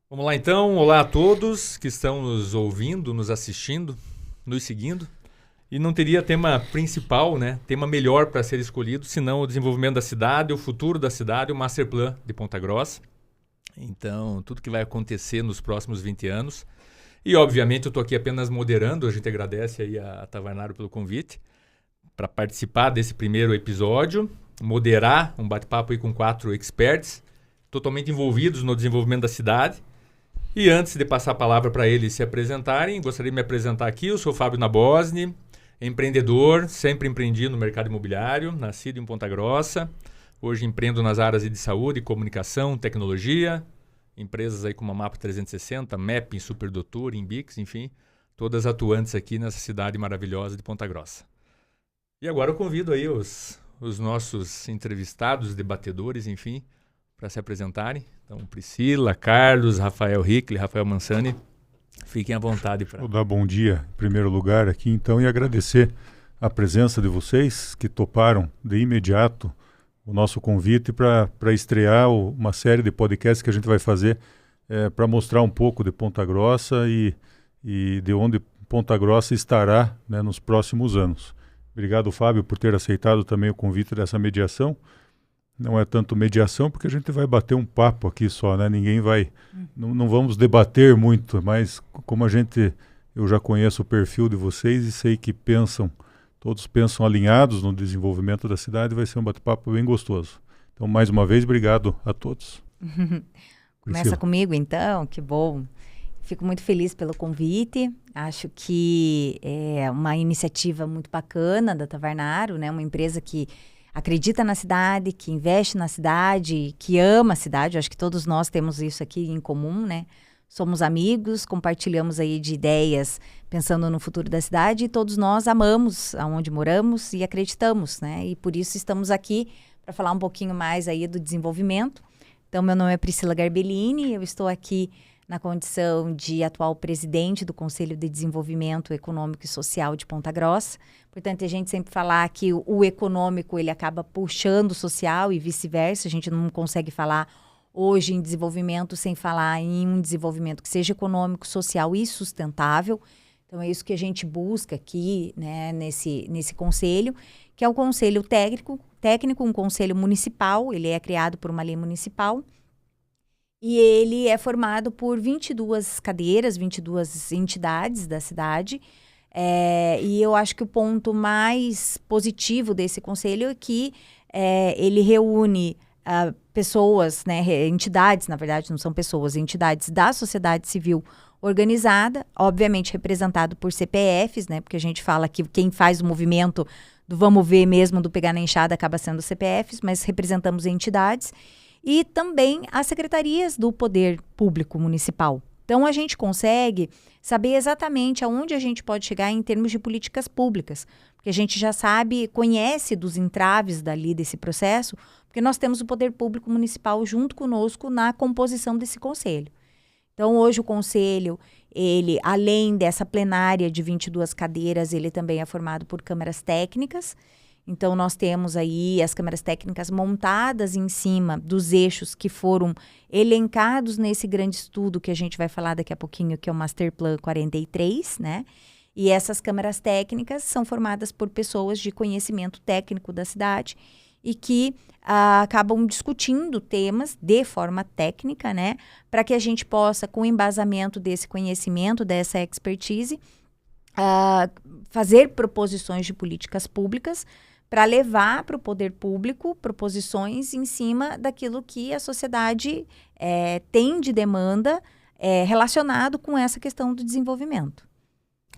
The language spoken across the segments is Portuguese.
Vamos lá então, olá a todos que estão nos ouvindo, nos assistindo, nos seguindo. E não teria tema principal, né? Tema melhor para ser escolhido, senão o desenvolvimento da cidade, o futuro da cidade, o Master Plan de Ponta Grossa. Então, tudo que vai acontecer nos próximos 20 anos. E, obviamente, eu estou aqui apenas moderando, a gente agradece aí a Tavernaro pelo convite, para participar desse primeiro episódio, moderar um bate-papo aí com 4 experts, totalmente envolvidos no desenvolvimento da cidade. E antes de passar a palavra para eles se apresentarem, gostaria de me apresentar aqui. Eu sou Fábio Nabosni, empreendedor, sempre empreendi no mercado imobiliário, nascido em Ponta Grossa. Hoje empreendo nas áreas de saúde, comunicação, tecnologia, empresas aí como a Mapa 360, Mapping, Superdoutor, Imbix, enfim, todas atuantes aqui nessa cidade maravilhosa de Ponta Grossa. E agora eu convido aí os nossos entrevistados, debatedores, enfim, para se apresentarem. Então, Priscila, Carlos, Rafael Hickley, Rafael Mansani, fiquem à vontade. Vou dar bom dia, em primeiro lugar, aqui então, e agradecer a presença de vocês que toparam de imediato o nosso convite para estrear uma série de podcasts que a gente vai fazer para mostrar um pouco de Ponta Grossa e de onde Ponta Grossa estará, né, nos próximos anos. Obrigado, Fábio, por ter aceitado também o convite dessa mediação. Não é tanto mediação, porque a gente vai bater um papo aqui só, né? Ninguém vai... Não vamos debater muito, mas como eu já conheço o perfil de vocês e sei que todos pensam alinhados no desenvolvimento da cidade, vai ser um bate-papo bem gostoso. Então, mais uma vez, obrigado a todos. Começa comigo, então, que bom. Fico muito feliz pelo convite. Acho que é uma iniciativa muito bacana da Tavernaro, né? Uma empresa que acredita na cidade, que investe na cidade, que ama a cidade. Eu acho que todos nós temos isso aqui em comum, né? Somos amigos, compartilhamos aí de ideias pensando no futuro da cidade e todos nós amamos aonde moramos e acreditamos, né? E por isso estamos aqui para falar um pouquinho mais aí do desenvolvimento. Então, meu nome é Priscila Garbellini, eu estou aqui na condição de atual presidente do Conselho de Desenvolvimento Econômico e Social de Ponta Grossa. Portanto, a gente sempre falar que o econômico ele acaba puxando o social e vice-versa. A gente não consegue falar hoje em desenvolvimento sem falar em um desenvolvimento que seja econômico, social e sustentável. Então, é isso que a gente busca aqui, né, nesse conselho, que é o conselho técnico, um conselho municipal. Ele é criado por uma lei municipal. E ele é formado por 22 cadeiras, 22 entidades da cidade. E eu acho que o ponto mais positivo desse conselho é que ele reúne pessoas, né, entidades, na verdade não são pessoas, entidades da sociedade civil organizada, obviamente representado por CPFs, né, porque a gente fala que quem faz o movimento do vamos ver mesmo, do pegar na enxada, acaba sendo CPFs, mas representamos entidades. E também as secretarias do Poder Público Municipal. Então, a gente consegue saber exatamente aonde a gente pode chegar em termos de políticas públicas, porque a gente já sabe, conhece dos entraves dali desse processo, porque nós temos o Poder Público Municipal junto conosco na composição desse conselho. Então, hoje o conselho, ele, além dessa plenária de 22 cadeiras, ele também é formado por câmaras técnicas. Então, nós temos aí as câmaras técnicas montadas em cima dos eixos que foram elencados nesse grande estudo que a gente vai falar daqui a pouquinho, que é o Master Plan 43, né? E essas câmaras técnicas são formadas por pessoas de conhecimento técnico da cidade e que acabam discutindo temas de forma técnica, né? Para que a gente possa, com o embasamento desse conhecimento, dessa expertise, fazer proposições de políticas públicas para levar para o poder público proposições em cima daquilo que a sociedade tem de demanda relacionado com essa questão do desenvolvimento.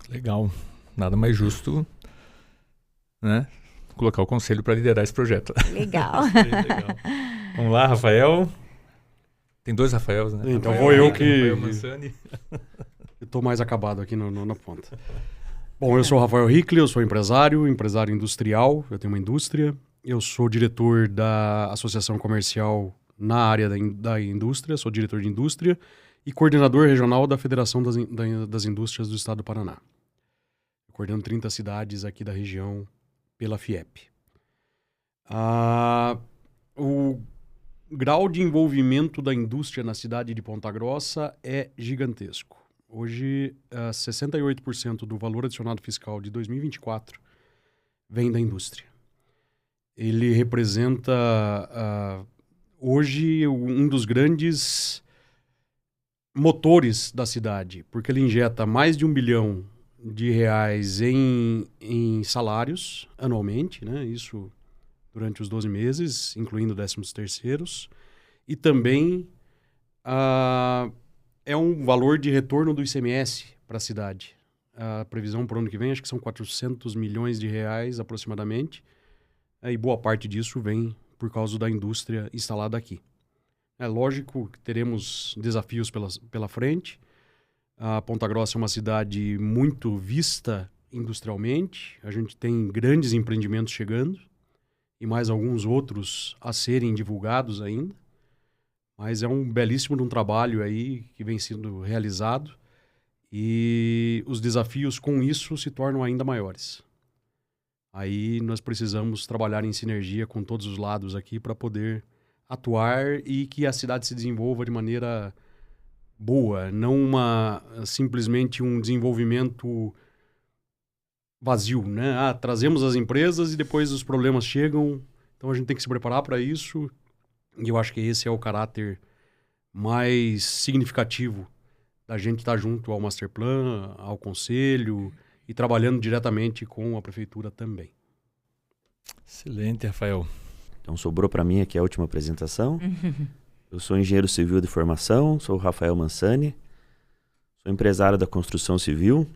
Legal. Nada mais justo, né? Colocar o conselho para liderar esse projeto. Legal. Legal. Vamos lá, Rafael. Tem 2 Rafaels, né? Então Rafael, vou eu Rafael Mansani. Eu tô mais acabado aqui na ponta. Bom, eu sou o Rafael Hickley, eu sou empresário industrial, eu tenho uma indústria. Eu sou diretor da Associação Comercial na área da indústria, sou diretor de indústria e coordenador regional da Federação das Indústrias do Estado do Paraná. Eu coordeno 30 cidades aqui da região pela FIEP. grau de envolvimento da indústria na cidade de Ponta Grossa é gigantesco. Hoje, 68% do valor adicionado fiscal de 2024 vem da indústria. Ele representa, hoje, um dos grandes motores da cidade, porque ele injeta mais de R$1 bilhão em salários anualmente, né? Isso durante os 12 meses, incluindo 13º, e também é um valor de retorno do ICMS para a cidade. A previsão para o ano que vem, acho que são R$400 milhões aproximadamente, e boa parte disso vem por causa da indústria instalada aqui. É lógico que teremos desafios pela frente. A Ponta Grossa é uma cidade muito vista industrialmente. A gente tem grandes empreendimentos chegando e mais alguns outros a serem divulgados ainda. Mas é um belíssimo de um trabalho aí que vem sendo realizado e os desafios com isso se tornam ainda maiores. Aí nós precisamos trabalhar em sinergia com todos os lados aqui para poder atuar e que a cidade se desenvolva de maneira boa, não simplesmente um desenvolvimento vazio, né? Trazemos as empresas e depois os problemas chegam, então a gente tem que se preparar para isso, e eu acho que esse é o caráter mais significativo da gente estar junto ao Masterplan, ao Conselho e trabalhando diretamente com a Prefeitura também. Excelente, Rafael. Então sobrou para mim aqui a última apresentação. Eu sou engenheiro civil de formação, sou o Rafael Mansani, sou empresário da construção civil.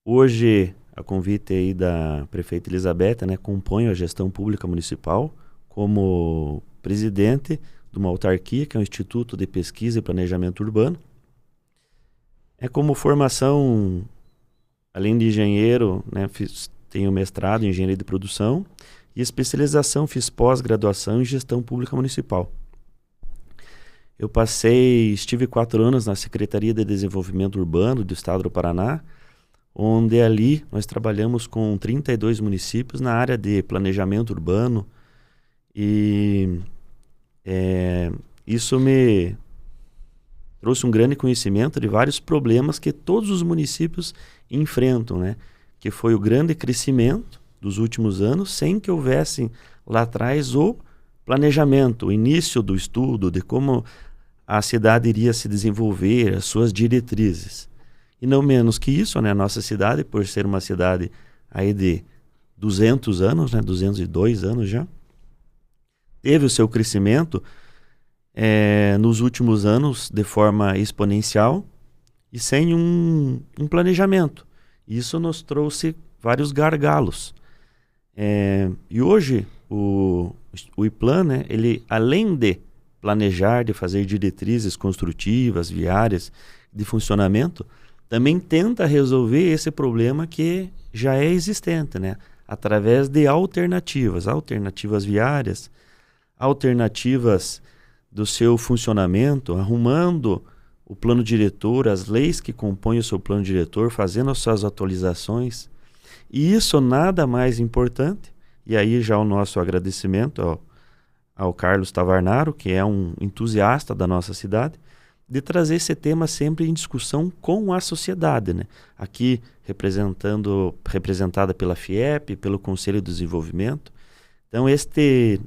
Hoje, a convite aí da prefeita Elizabeth, né, componho a gestão pública municipal como presidente de uma autarquia, que é o Instituto de Pesquisa e Planejamento Urbano. Como formação, além de engenheiro, né, tenho mestrado em engenharia de produção e especialização, fiz pós-graduação em gestão pública municipal. Estive 4 anos na Secretaria de Desenvolvimento Urbano do Estado do Paraná, onde ali nós trabalhamos com 32 municípios na área de planejamento urbano e isso me trouxe um grande conhecimento de vários problemas que todos os municípios enfrentam, né? Que foi o grande crescimento dos últimos anos, sem que houvesse lá atrás o planejamento, o início do estudo de como a cidade iria se desenvolver, as suas diretrizes. E não menos que isso, né, a nossa cidade, por ser uma cidade aí de 200 anos, né, 202 anos já, teve o seu crescimento nos últimos anos de forma exponencial e sem um planejamento. Isso nos trouxe vários gargalos. E hoje o IPLAN, né, ele, além de planejar, de fazer diretrizes construtivas, viárias, de funcionamento, também tenta resolver esse problema que já é existente, né? Através de alternativas viárias, alternativas do seu funcionamento, arrumando o plano diretor, as leis que compõem o seu plano diretor, fazendo as suas atualizações. E isso nada mais importante, e aí já o nosso agradecimento ao Carlos Tavarnaro, que é um entusiasta da nossa cidade, de trazer esse tema sempre em discussão com a sociedade, né? Aqui representada pela FIEP, pelo Conselho de Desenvolvimento. Então este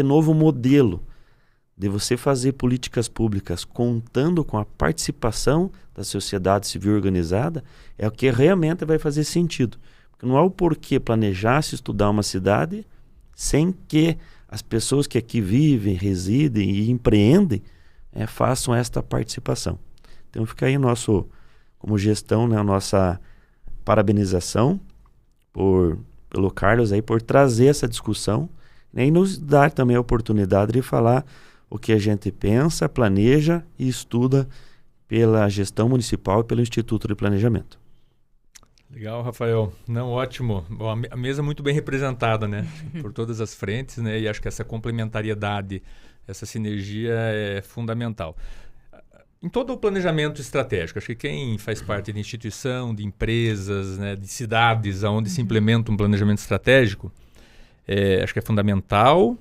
novo modelo de você fazer políticas públicas contando com a participação da sociedade civil organizada é o que realmente vai fazer sentido. Porque não há o porquê planejar se estudar uma cidade sem que as pessoas que aqui vivem, residem e empreendem façam esta participação. Então fica aí como gestão, né, a nossa parabenização pelo Carlos aí, por trazer essa discussão, né, e nos dar também a oportunidade de falar o que a gente pensa, planeja e estuda pela gestão municipal e pelo Instituto de Planejamento. Legal, Rafael. Não, ótimo. Bom, a mesa muito bem representada, né? Por todas as frentes, né? E acho que essa complementariedade, essa sinergia é fundamental. Em todo o planejamento estratégico, acho que quem faz parte de instituição, de empresas, né, de cidades onde se implementa um planejamento estratégico, acho que é fundamental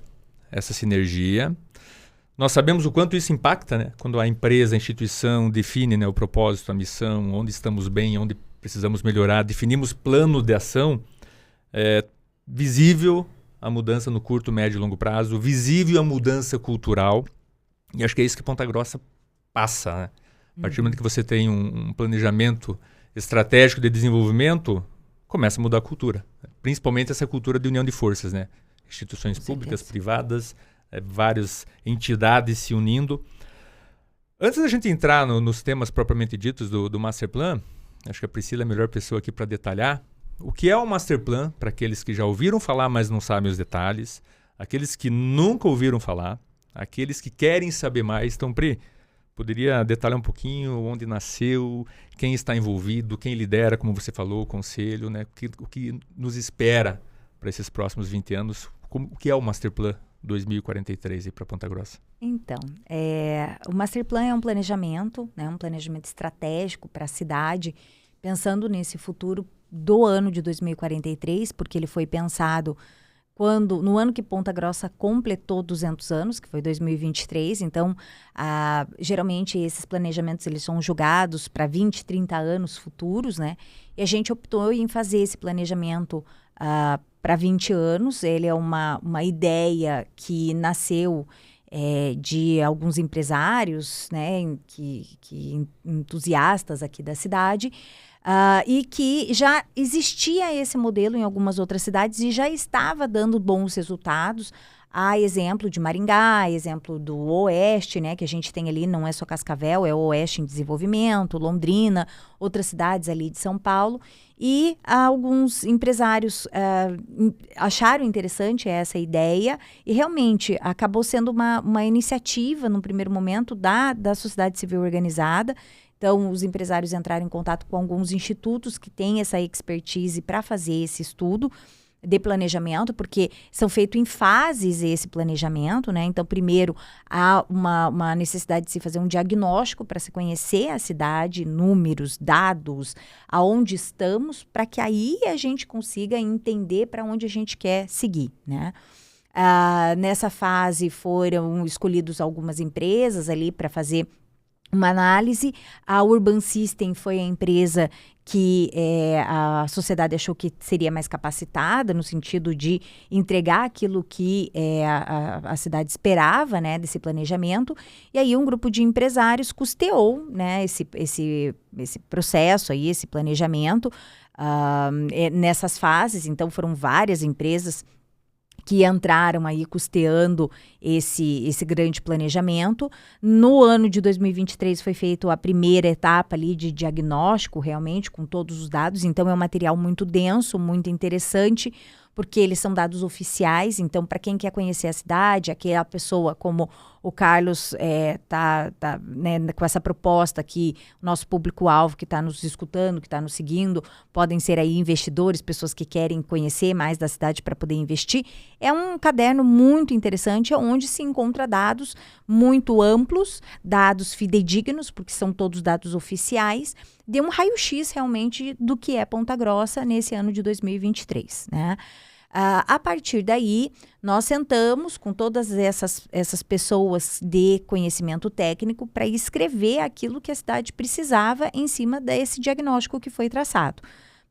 essa sinergia. Nós sabemos o quanto isso impacta, né? Quando a empresa, a instituição define, né, o propósito, a missão, onde estamos bem, onde precisamos melhorar, definimos plano de ação, visível a mudança no curto, médio e longo prazo, visível a mudança cultural. E acho que é isso que Ponta Grossa passa, né? A partir do momento que você tem um planejamento estratégico de desenvolvimento, começa a mudar a cultura. Principalmente essa cultura de união de forças, né? Instituições públicas, privadas, várias entidades se unindo. Antes da gente entrar nos temas propriamente ditos do Master Plan, acho que a Priscila é a melhor pessoa aqui para detalhar o que é o Master Plan, para aqueles que já ouviram falar, mas não sabem os detalhes, aqueles que nunca ouviram falar, aqueles que querem saber mais. Então, Pri, poderia detalhar um pouquinho onde nasceu, quem está envolvido, quem lidera, como você falou, o conselho, né? O que nos espera para esses próximos 20 anos? O que é o Master Plan 2043 para Ponta Grossa? Então, o Master Plan é um planejamento, né? Um planejamento estratégico para a cidade, pensando nesse futuro do ano de 2043, porque ele foi pensado no ano que Ponta Grossa completou 200 anos, que foi 2023. Então, geralmente esses planejamentos eles são julgados para 20, 30 anos futuros, né? E a gente optou em fazer esse planejamento para 20 anos. Ele é uma ideia que nasceu de alguns empresários, né, que entusiastas aqui da cidade, e que já existia esse modelo em algumas outras cidades e já estava dando bons resultados. Há exemplo de Maringá, exemplo do Oeste, né, que a gente tem ali, não é só Cascavel, é o Oeste em desenvolvimento, Londrina, outras cidades ali de São Paulo. E alguns empresários acharam interessante essa ideia e realmente acabou sendo uma iniciativa, no primeiro momento, da sociedade civil organizada. Então, os empresários entraram em contato com alguns institutos que têm essa expertise para fazer esse estudo de planejamento, porque são feitos em fases esse planejamento, né? Então, primeiro, há uma necessidade de se fazer um diagnóstico para se conhecer a cidade, números, dados, aonde estamos, para que aí a gente consiga entender para onde a gente quer seguir, né? Nessa fase foram escolhidos algumas empresas ali para fazer uma análise. A Urban System foi a empresa que a sociedade achou que seria mais capacitada no sentido de entregar aquilo que a cidade esperava, né, desse planejamento. E aí um grupo de empresários custeou, né, esse processo aí, esse planejamento nessas fases. Então foram várias empresas que entraram aí custeando esse grande planejamento. No ano de 2023 foi feita a primeira etapa ali de diagnóstico, realmente, com todos os dados. Então, é um material muito denso, muito interessante, porque eles são dados oficiais. Então, para quem quer conhecer a cidade, aquela pessoa como o Carlos tá né, com essa proposta aqui, o nosso público-alvo que está nos escutando, que está nos seguindo, podem ser aí investidores, pessoas que querem conhecer mais da cidade para poder investir. É um caderno muito interessante, onde se encontra dados muito amplos, dados fidedignos, porque são todos dados oficiais, de um raio-x realmente do que é Ponta Grossa nesse ano de 2023, né? A partir daí, nós sentamos com todas essas pessoas de conhecimento técnico para escrever aquilo que a cidade precisava em cima desse diagnóstico que foi traçado,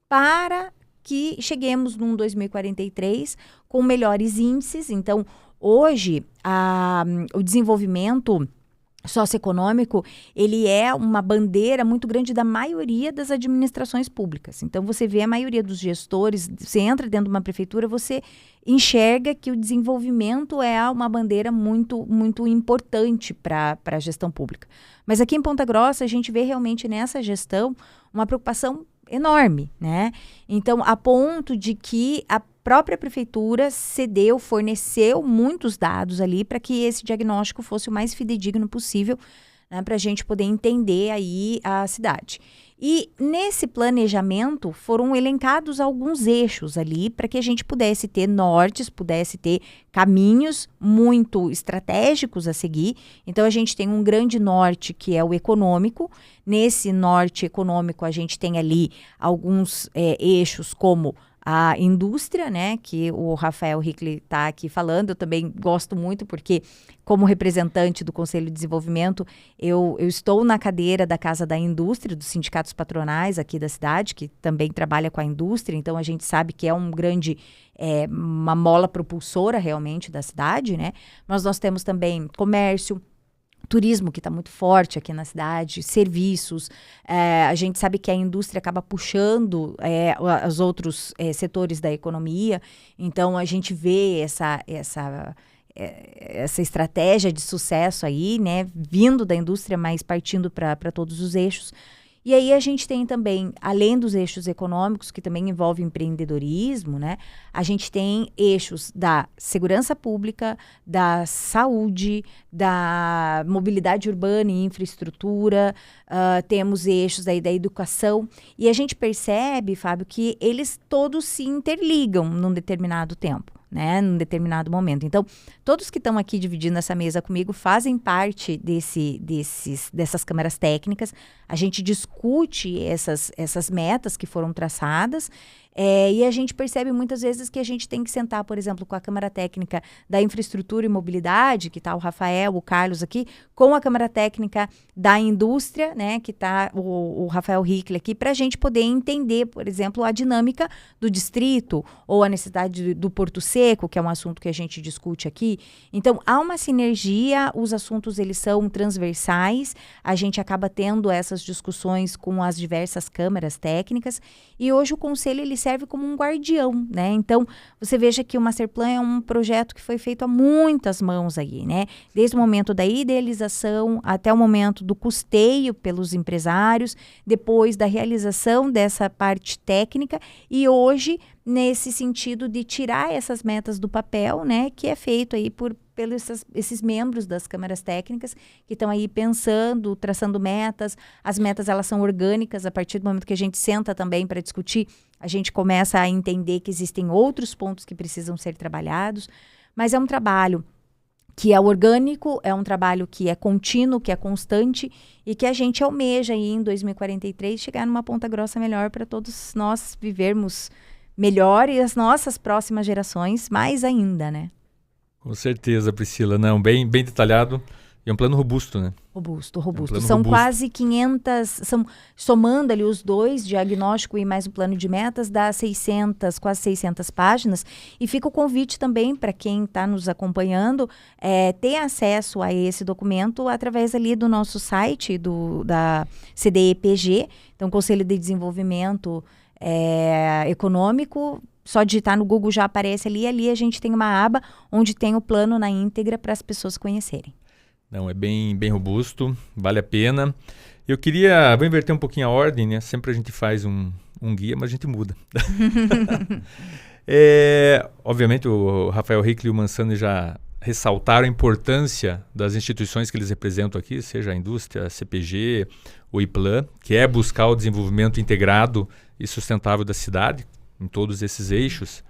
para que cheguemos num 2043 com melhores índices. Então, hoje, o desenvolvimento socioeconômico, ele é uma bandeira muito grande da maioria das administrações públicas. Então, você vê a maioria dos gestores, você entra dentro de uma prefeitura, você enxerga que o desenvolvimento é uma bandeira muito, muito importante para a gestão pública. Mas aqui em Ponta Grossa, a gente vê realmente nessa gestão uma preocupação enorme, né? Então, a ponto de que a própria prefeitura forneceu muitos dados ali para que esse diagnóstico fosse o mais fidedigno possível, né, para a gente poder entender aí a cidade. E nesse planejamento foram elencados alguns eixos ali para que a gente pudesse ter nortes, pudesse ter caminhos muito estratégicos a seguir. Então a gente tem um grande norte que é o econômico. Nesse norte econômico a gente tem ali alguns eixos como a indústria, né, que o Rafael Hickley está aqui falando. Eu também gosto muito porque, como representante do Conselho de Desenvolvimento, eu estou na cadeira da Casa da Indústria, dos sindicatos patronais aqui da cidade, que também trabalha com a indústria, então a gente sabe que é uma mola propulsora realmente da cidade, né? Mas nós temos também comércio, turismo, que está muito forte aqui na cidade, serviços. A gente sabe que a indústria acaba puxando os outros setores da economia. Então, a gente vê essa estratégia de sucesso aí, né, vindo da indústria, mas partindo para todos os eixos. E aí a gente tem também, além dos eixos econômicos, que também envolve empreendedorismo, né? A gente tem eixos da segurança pública, da saúde, da mobilidade urbana e infraestrutura, temos eixos aí da educação. E a gente percebe, Fábio, que eles todos se interligam num determinado tempo, né, num determinado momento. Então, todos que estão aqui dividindo essa mesa comigo fazem parte dessas câmaras técnicas. A gente discute essas metas que foram traçadas, e a gente percebe muitas vezes que a gente tem que sentar, por exemplo, com a Câmara Técnica da Infraestrutura e Mobilidade, que está o Rafael, o Carlos aqui, com a Câmara Técnica da Indústria, né, que está o Rafael Hickley aqui, para a gente poder entender, por exemplo, a dinâmica do distrito ou a necessidade do Porto Seco, que é um assunto que a gente discute aqui. Então, há uma sinergia, os assuntos eles são transversais, a gente acaba tendo essas discussões com as diversas câmaras técnicas, e hoje o Conselho ele serve como um guardião, né? Então, você veja que o Masterplan é um projeto que foi feito a muitas mãos aí, né? Desde o momento da idealização até o momento do custeio pelos empresários, depois da realização dessa parte técnica e hoje nesse sentido de tirar essas metas do papel, né? Que é feito aí pelos esses membros das câmaras técnicas que estão aí pensando, traçando metas. As metas, elas são orgânicas. A partir do momento que a gente senta também para discutir, a gente começa a entender que existem outros pontos que precisam ser trabalhados. Mas é um trabalho que é orgânico, é um trabalho que é contínuo, que é constante e que a gente almeja aí em 2043 chegar numa ponta grossa melhor para todos nós vivermos melhor e as nossas próximas gerações mais ainda, né? Com certeza, Priscila. Não, bem detalhado e é um plano robusto, né? Robusto. Um São robusto. Quase 500, somando ali os dois, diagnóstico e mais o plano de metas, dá quase 600 páginas. E fica o convite também para quem está nos acompanhando ter acesso a esse documento através ali do nosso site, da CDEPG, então Conselho de Desenvolvimento Econômico. Só digitar no Google já aparece ali. Ali a gente tem uma aba onde tem o plano na íntegra para as pessoas conhecerem. Não, é bem robusto, vale a pena. Vou inverter um pouquinho a ordem, né? Sempre a gente faz um guia, mas a gente muda. Obviamente o Rafael Hickley e o Mansani já ressaltaram a importância das instituições que eles representam aqui, seja a indústria, a CPG, o IPLAN, que é buscar o desenvolvimento integrado e sustentável da cidade, em todos esses eixos.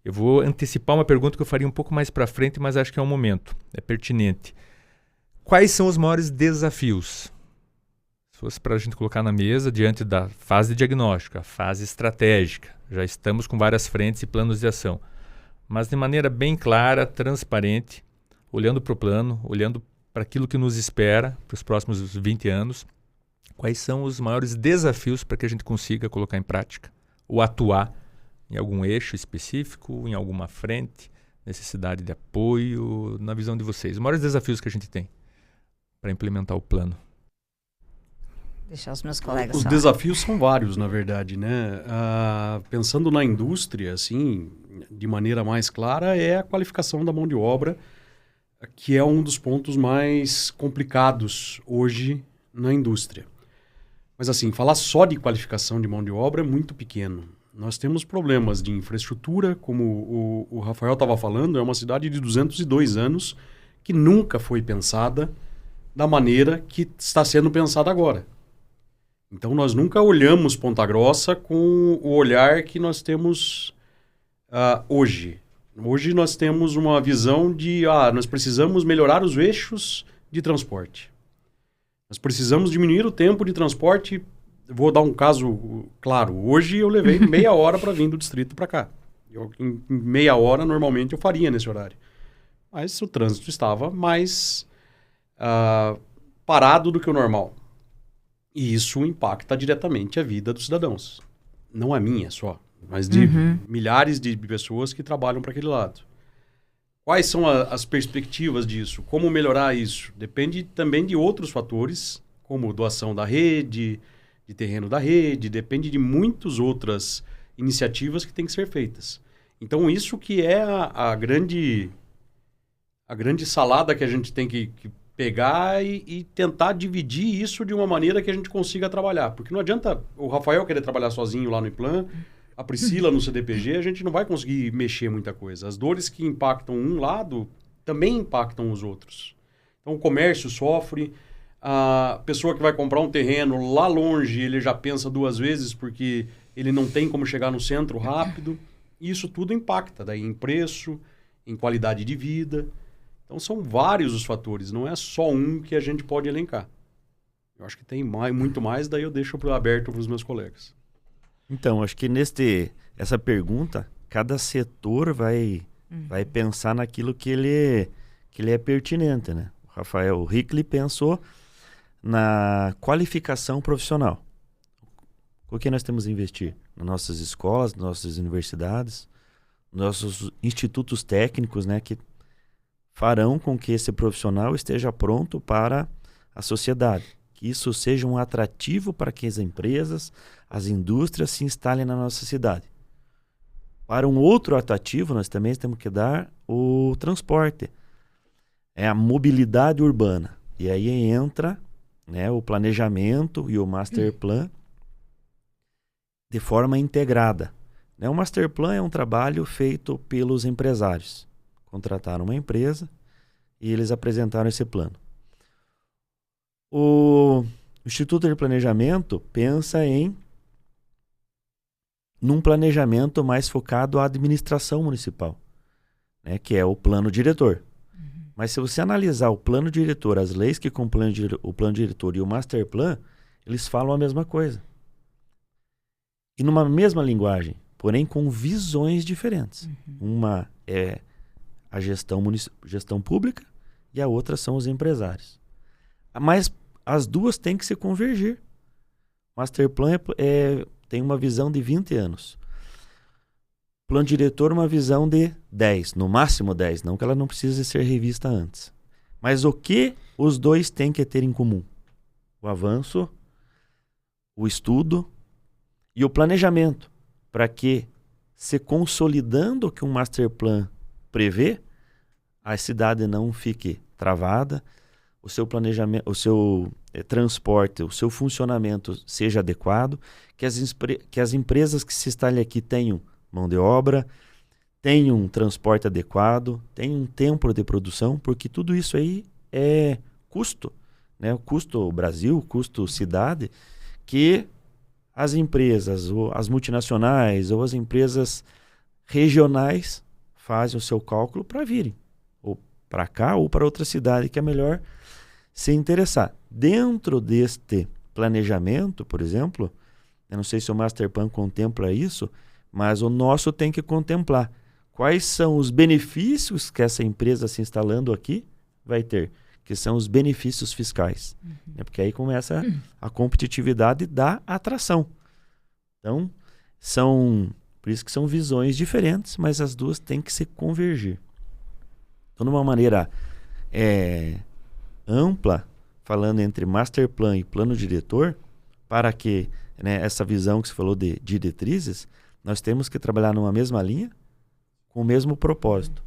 Eu vou antecipar uma pergunta que eu faria um pouco mais para frente, mas acho que é um momento, é pertinente. Quais são os maiores desafios? Se fosse para a gente colocar na mesa, diante da fase de diagnóstico, a fase estratégica, já estamos com várias frentes e planos de ação, mas de maneira bem clara, transparente, olhando para o plano, olhando para aquilo que nos espera para os próximos 20 anos, quais são os maiores desafios para que a gente consiga colocar em prática ou atuar em algum eixo específico, em alguma frente, necessidade de apoio, na visão de vocês? Os maiores desafios que a gente tem para implementar o plano. Deixar os meus colegas Os desafios são vários, na verdade, né? Pensando na indústria, assim, de maneira mais clara, é a qualificação da mão de obra, que é um dos pontos mais complicados hoje na indústria. Mas assim, falar só de qualificação de mão de obra é muito pequeno. Nós temos problemas de infraestrutura, como o Rafael estava falando, é uma cidade de 202 anos que nunca foi pensada da maneira que está sendo pensada agora. Então nós nunca olhamos Ponta Grossa com o olhar que nós temos hoje. Hoje nós temos uma visão de nós precisamos melhorar os eixos de transporte. Nós precisamos diminuir o tempo de transporte vou dar um caso claro. Hoje eu levei meia hora para vir do distrito para cá. Em meia hora, normalmente, eu faria nesse horário. Mas o trânsito estava mais parado do que o normal. E isso impacta diretamente a vida dos cidadãos. Não a minha só, mas de milhares de pessoas que trabalham para aquele lado. Quais são as perspectivas disso? Como melhorar isso? Depende também de outros fatores, como doação da rede, de terreno da rede, depende de muitas outras iniciativas que têm que ser feitas. Então, isso que é a grande salada que a gente tem que pegar e tentar dividir isso de uma maneira que a gente consiga trabalhar. Porque não adianta o Rafael querer trabalhar sozinho lá no IPLAN, a Priscila no CDPG, a gente não vai conseguir mexer muita coisa. As dores que impactam um lado também impactam os outros. Então, o comércio sofre, a pessoa que vai comprar um terreno lá longe, ele já pensa 2 vezes porque ele não tem como chegar no centro rápido. E isso tudo impacta daí em preço, em qualidade de vida. Então, são vários os fatores, não é só um que a gente pode elencar. Eu acho que tem muito mais, daí eu deixo aberto para os meus colegas. Então, acho que essa pergunta, cada setor vai pensar naquilo que ele é pertinente, né? O Rafael Hickley pensou na qualificação profissional. O que nós temos a investir? Nas nossas escolas, nas nossas universidades, nossos institutos técnicos, né? Que farão com que esse profissional esteja pronto para a sociedade. Que isso seja um atrativo para que as empresas, as indústrias se instalem na nossa cidade. Para um outro atrativo, nós também temos que dar o transporte. É a mobilidade urbana. E aí entra, né, o planejamento e o master plan de forma integrada. Né? O master plan é um trabalho feito pelos empresários. Contrataram uma empresa e eles apresentaram esse plano. O Instituto de Planejamento pensa num planejamento mais focado à administração municipal, né, que é o plano diretor. Mas se você analisar o plano diretor, as leis que compõem o plano diretor e o master plan, eles falam a mesma coisa. E numa mesma linguagem, porém com visões diferentes. Uma é a gestão pública e a outra são os empresários. Mas as duas têm que se convergir. Master Plan tem uma visão de 20 anos. Plano diretor, uma visão de 10, no máximo 10, não que ela não precise ser revista antes. Mas o que os dois têm que ter em comum? O avanço, o estudo e o planejamento, para que, se consolidando o que um Master Plan prevê, a cidade não fique travada, o seu planejamento, o seu transporte, o seu funcionamento seja adequado, que as empresas que se instalem aqui tenham mão de obra, tenham um transporte adequado, tenham um tempo de produção, porque tudo isso aí é custo, né? O custo Brasil, o custo cidade, que as empresas, ou as multinacionais, ou as empresas regionais fazem o seu cálculo para virem, ou para cá, ou para outra cidade que é melhor se interessar. Dentro deste planejamento, por exemplo, eu não sei se o Master Plan contempla isso, mas o nosso tem que contemplar quais são os benefícios que essa empresa se instalando aqui vai ter, que são os benefícios fiscais. Porque aí começa a competitividade da atração. Então, por isso que são visões diferentes, mas as duas têm que se convergir. Então, de uma maneira ampla, falando entre Master Plan e Plano Diretor, para que, né, essa visão que você falou de diretrizes, nós temos que trabalhar numa mesma linha, com o mesmo propósito.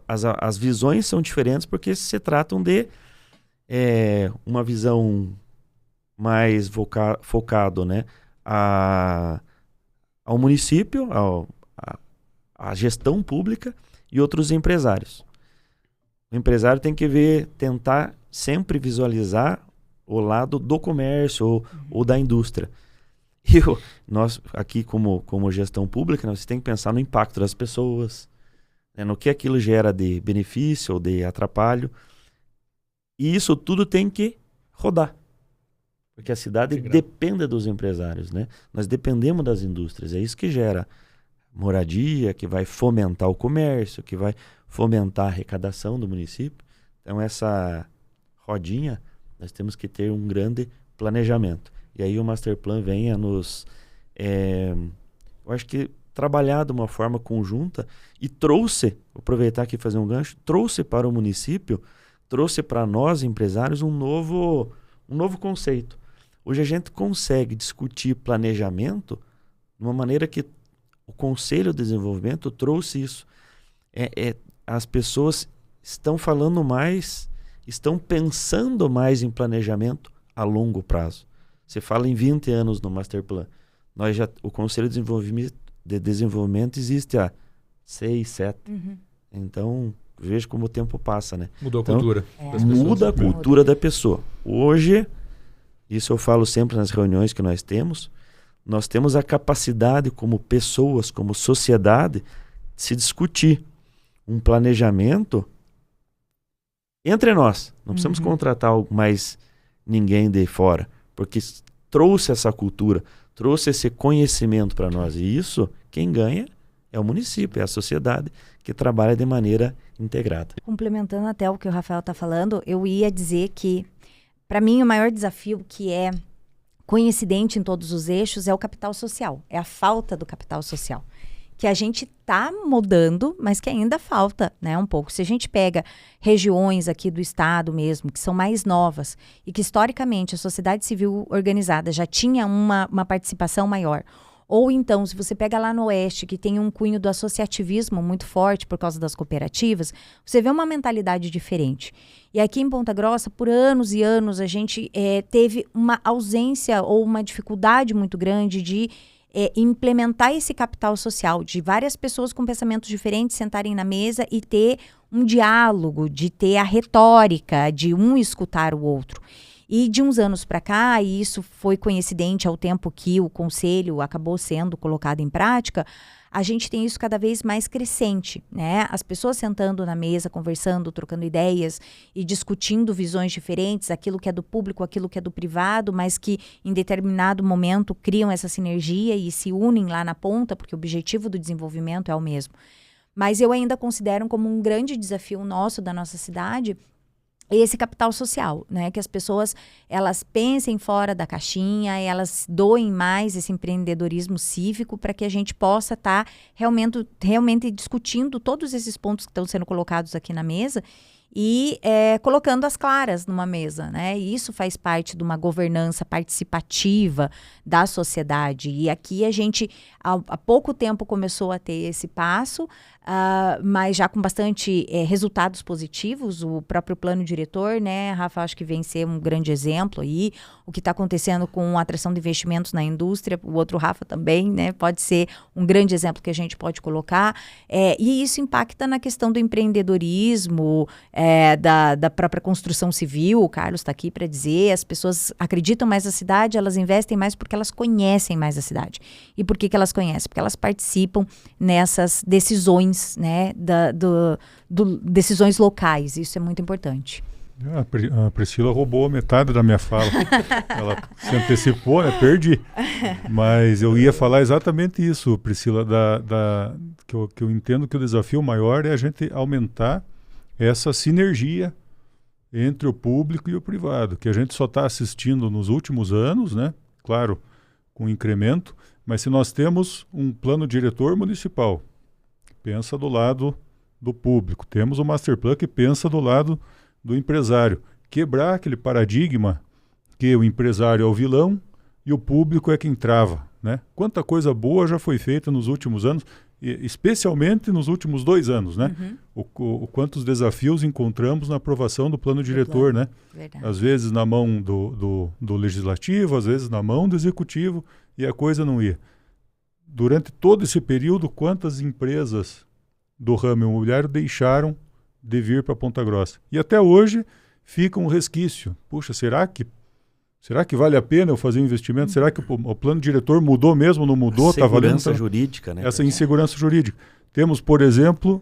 As visões são diferentes porque se tratam de uma visão mais focado, né, ao município, à gestão pública e outros empresários. O empresário tem que tentar sempre visualizar o lado do comércio ou da indústria. E nós aqui como gestão pública, nós temos que pensar no impacto das pessoas, né, no que aquilo gera de benefício ou de atrapalho. E isso tudo tem que rodar. Porque a cidade depende dos empresários, né? Nós dependemos das indústrias. É isso que gera moradia, que vai fomentar o comércio, que vai fomentar a arrecadação do município. Então, essa rodinha, nós temos que ter um grande planejamento. E aí o Masterplan vem a nos, eu acho que, trabalhar de uma forma conjunta e trouxe, vou aproveitar aqui e fazer um gancho, trouxe para o município, trouxe para nós, empresários, um novo conceito. Hoje a gente consegue discutir planejamento de uma maneira que o Conselho de Desenvolvimento trouxe isso. As pessoas estão falando mais, estão pensando mais em planejamento a longo prazo. Você fala em 20 anos no Masterplan. O Conselho de Desenvolvimento existe há 6, 7. Uhum. Então, veja como o tempo passa, né? Mudou a cultura das pessoas. Muda a cultura da pessoa. Hoje, isso eu falo sempre nas reuniões que nós temos a capacidade como pessoas, como sociedade, de se discutir um planejamento entre nós. Não precisamos contratar mais ninguém de fora, porque trouxe essa cultura, trouxe esse conhecimento para nós. E isso, quem ganha é o município, é a sociedade que trabalha de maneira integrada. Complementando até o que o Rafael está falando, eu ia dizer que, para mim, o maior desafio que é coincidente em todos os eixos é o capital social, é a falta do capital social, que a gente está mudando, mas que ainda falta, né, um pouco. Se a gente pega regiões aqui do estado mesmo, que são mais novas, e que historicamente a sociedade civil organizada já tinha uma participação maior, ou então, se você pega lá no oeste, que tem um cunho do associativismo muito forte por causa das cooperativas, você vê uma mentalidade diferente. E aqui em Ponta Grossa, por anos e anos, a gente teve uma ausência ou uma dificuldade muito grande de implementar esse capital social, de várias pessoas com pensamentos diferentes sentarem na mesa e ter um diálogo, de ter a retórica, de um escutar o outro. E de uns anos para cá, e isso foi coincidente ao tempo que o conselho acabou sendo colocado em prática, a gente tem isso cada vez mais crescente, né? As pessoas sentando na mesa, conversando, trocando ideias e discutindo visões diferentes, aquilo que é do público, aquilo que é do privado, mas que em determinado momento criam essa sinergia e se unem lá na ponta, porque o objetivo do desenvolvimento é o mesmo. Mas eu ainda considero como um grande desafio nosso, da nossa cidade, esse capital social, né? Que as pessoas, elas pensem fora da caixinha, elas doem mais esse empreendedorismo cívico para que a gente possa estar realmente discutindo todos esses pontos que estão sendo colocados aqui na mesa e colocando as claras numa mesa, né? E isso faz parte de uma governança participativa da sociedade. E aqui a gente, há pouco tempo, começou a ter esse passo, mas já com bastante resultados positivos. O próprio plano diretor, né, Rafa, acho que vem ser um grande exemplo aí. O que está acontecendo com a atração de investimentos na indústria, o outro Rafa também, né, pode ser um grande exemplo que a gente pode colocar. E isso impacta na questão do empreendedorismo, da própria construção civil. O Carlos está aqui para dizer, as pessoas acreditam mais na cidade, elas investem mais porque elas conhecem mais a cidade. E por que elas conhecem? Porque elas participam nessas decisões, né, decisões locais. Isso é muito importante. A Priscila roubou metade da minha fala. Ela se antecipou, né? Perdi. Mas eu ia falar exatamente isso, Priscila, que eu entendo que o desafio maior é a gente aumentar essa sinergia entre o público e o privado, que a gente só está assistindo nos últimos anos, né? Claro, com incremento, mas se nós temos um plano diretor municipal que pensa do lado do público, temos o Masterplan que pensa do lado do empresário, quebrar aquele paradigma que o empresário é o vilão e o público é quem trava, né? Quanta coisa boa já foi feita nos últimos anos, especialmente nos últimos 2 anos, né? Quantos desafios encontramos na aprovação do plano diretor, né? Verdade. Às vezes na mão do legislativo, às vezes na mão do executivo, e a coisa não ia. Durante todo esse período, quantas empresas do ramo imobiliário deixaram de vir para Ponta Grossa? E até hoje fica um resquício. Puxa, será que vale a pena eu fazer um investimento? Será que o plano diretor mudou mesmo, não mudou? Tá valendo segurança jurídica, né? Essa insegurança jurídica. Temos, por exemplo,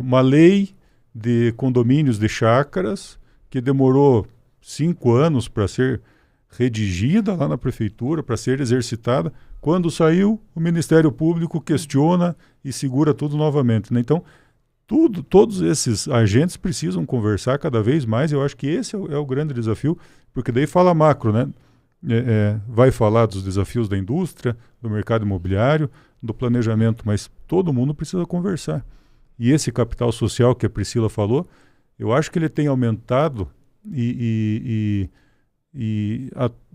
uma lei de condomínios de chácaras que demorou 5 anos para ser redigida lá na prefeitura, para ser exercitada. Quando saiu, o Ministério Público questiona e segura tudo novamente, né? Então, todos esses agentes precisam conversar cada vez mais. Eu acho que esse é o grande desafio, porque daí fala macro, né? Vai falar dos desafios da indústria, do mercado imobiliário, do planejamento, mas todo mundo precisa conversar. E esse capital social que a Priscila falou, eu acho que ele tem aumentado e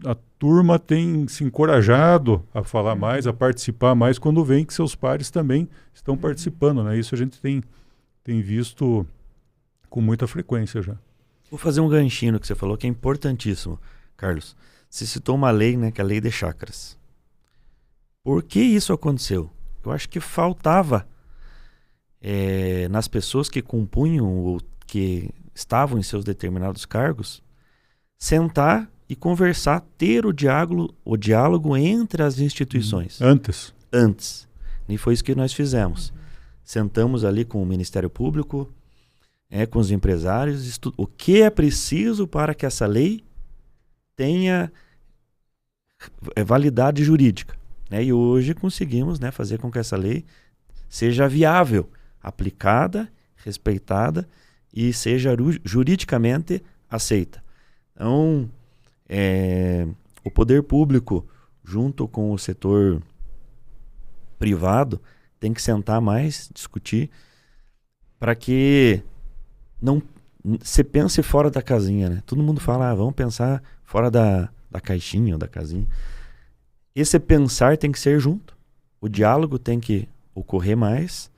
a turma tem se encorajado a falar mais, a participar mais, quando vem que seus pares também estão participando, né? Isso a gente tem visto com muita frequência já. Vou fazer um ganchinho no que você falou, que é importantíssimo, Carlos. Se citou uma lei, né, que é a lei de chácaras. Por que isso aconteceu? Eu acho que faltava nas pessoas que compunham ou que estavam em seus determinados cargos, sentar e conversar, ter o diálogo entre as instituições. Antes. E foi isso que nós fizemos. Sentamos ali com o Ministério Público, com os empresários, o que é preciso para que essa lei tenha validade jurídica. Né? E hoje conseguimos, né, fazer com que essa lei seja viável, aplicada, respeitada e seja juridicamente aceita. Então, o poder público, junto com o setor privado, tem que sentar mais, discutir, para que não se pense fora da casinha, né? Todo mundo fala, vamos pensar fora da caixinha ou da casinha. Esse pensar tem que ser junto. O diálogo tem que ocorrer mais.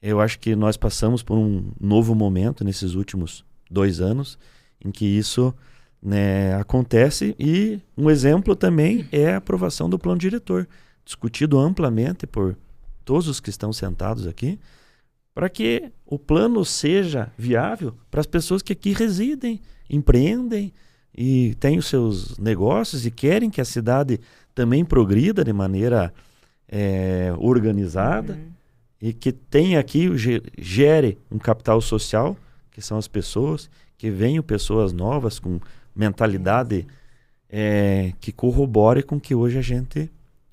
Eu acho que nós passamos por um novo momento nesses últimos 2 anos, em que isso, né, acontece, e um exemplo também é a aprovação do plano diretor, discutido amplamente por todos os que estão sentados aqui, para que o plano seja viável para as pessoas que aqui residem, empreendem e têm os seus negócios e querem que a cidade também progrida de maneira organizada e que tenha aqui, gere um capital social, que são as pessoas, que venham pessoas novas com mentalidade que corrobore com o que hoje a gente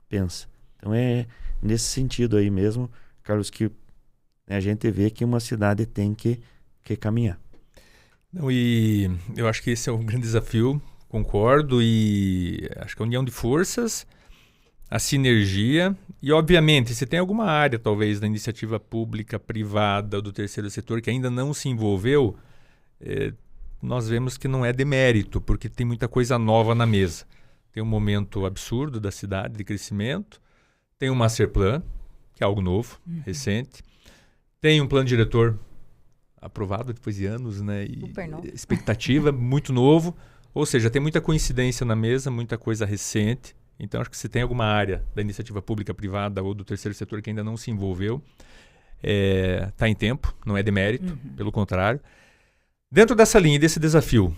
pensa. Então é nesse sentido aí mesmo, Carlos, que a gente vê que uma cidade tem que caminhar. Não, e eu acho que esse é um grande desafio, concordo, e acho que a união de forças, a sinergia, e obviamente se tem alguma área talvez da iniciativa pública, privada, do terceiro setor que ainda não se envolveu, nós vemos que não é demérito, porque tem muita coisa nova na mesa. Tem um momento absurdo da cidade de crescimento, tem um master plan, que é algo novo, recente, tem um plano diretor aprovado depois de anos, né? E expectativa, muito novo, ou seja, tem muita coincidência na mesa, muita coisa recente. Então acho que se tem alguma área da iniciativa pública, privada ou do terceiro setor que ainda não se envolveu, está em tempo, não é demérito, pelo contrário. Dentro dessa linha, desse desafio,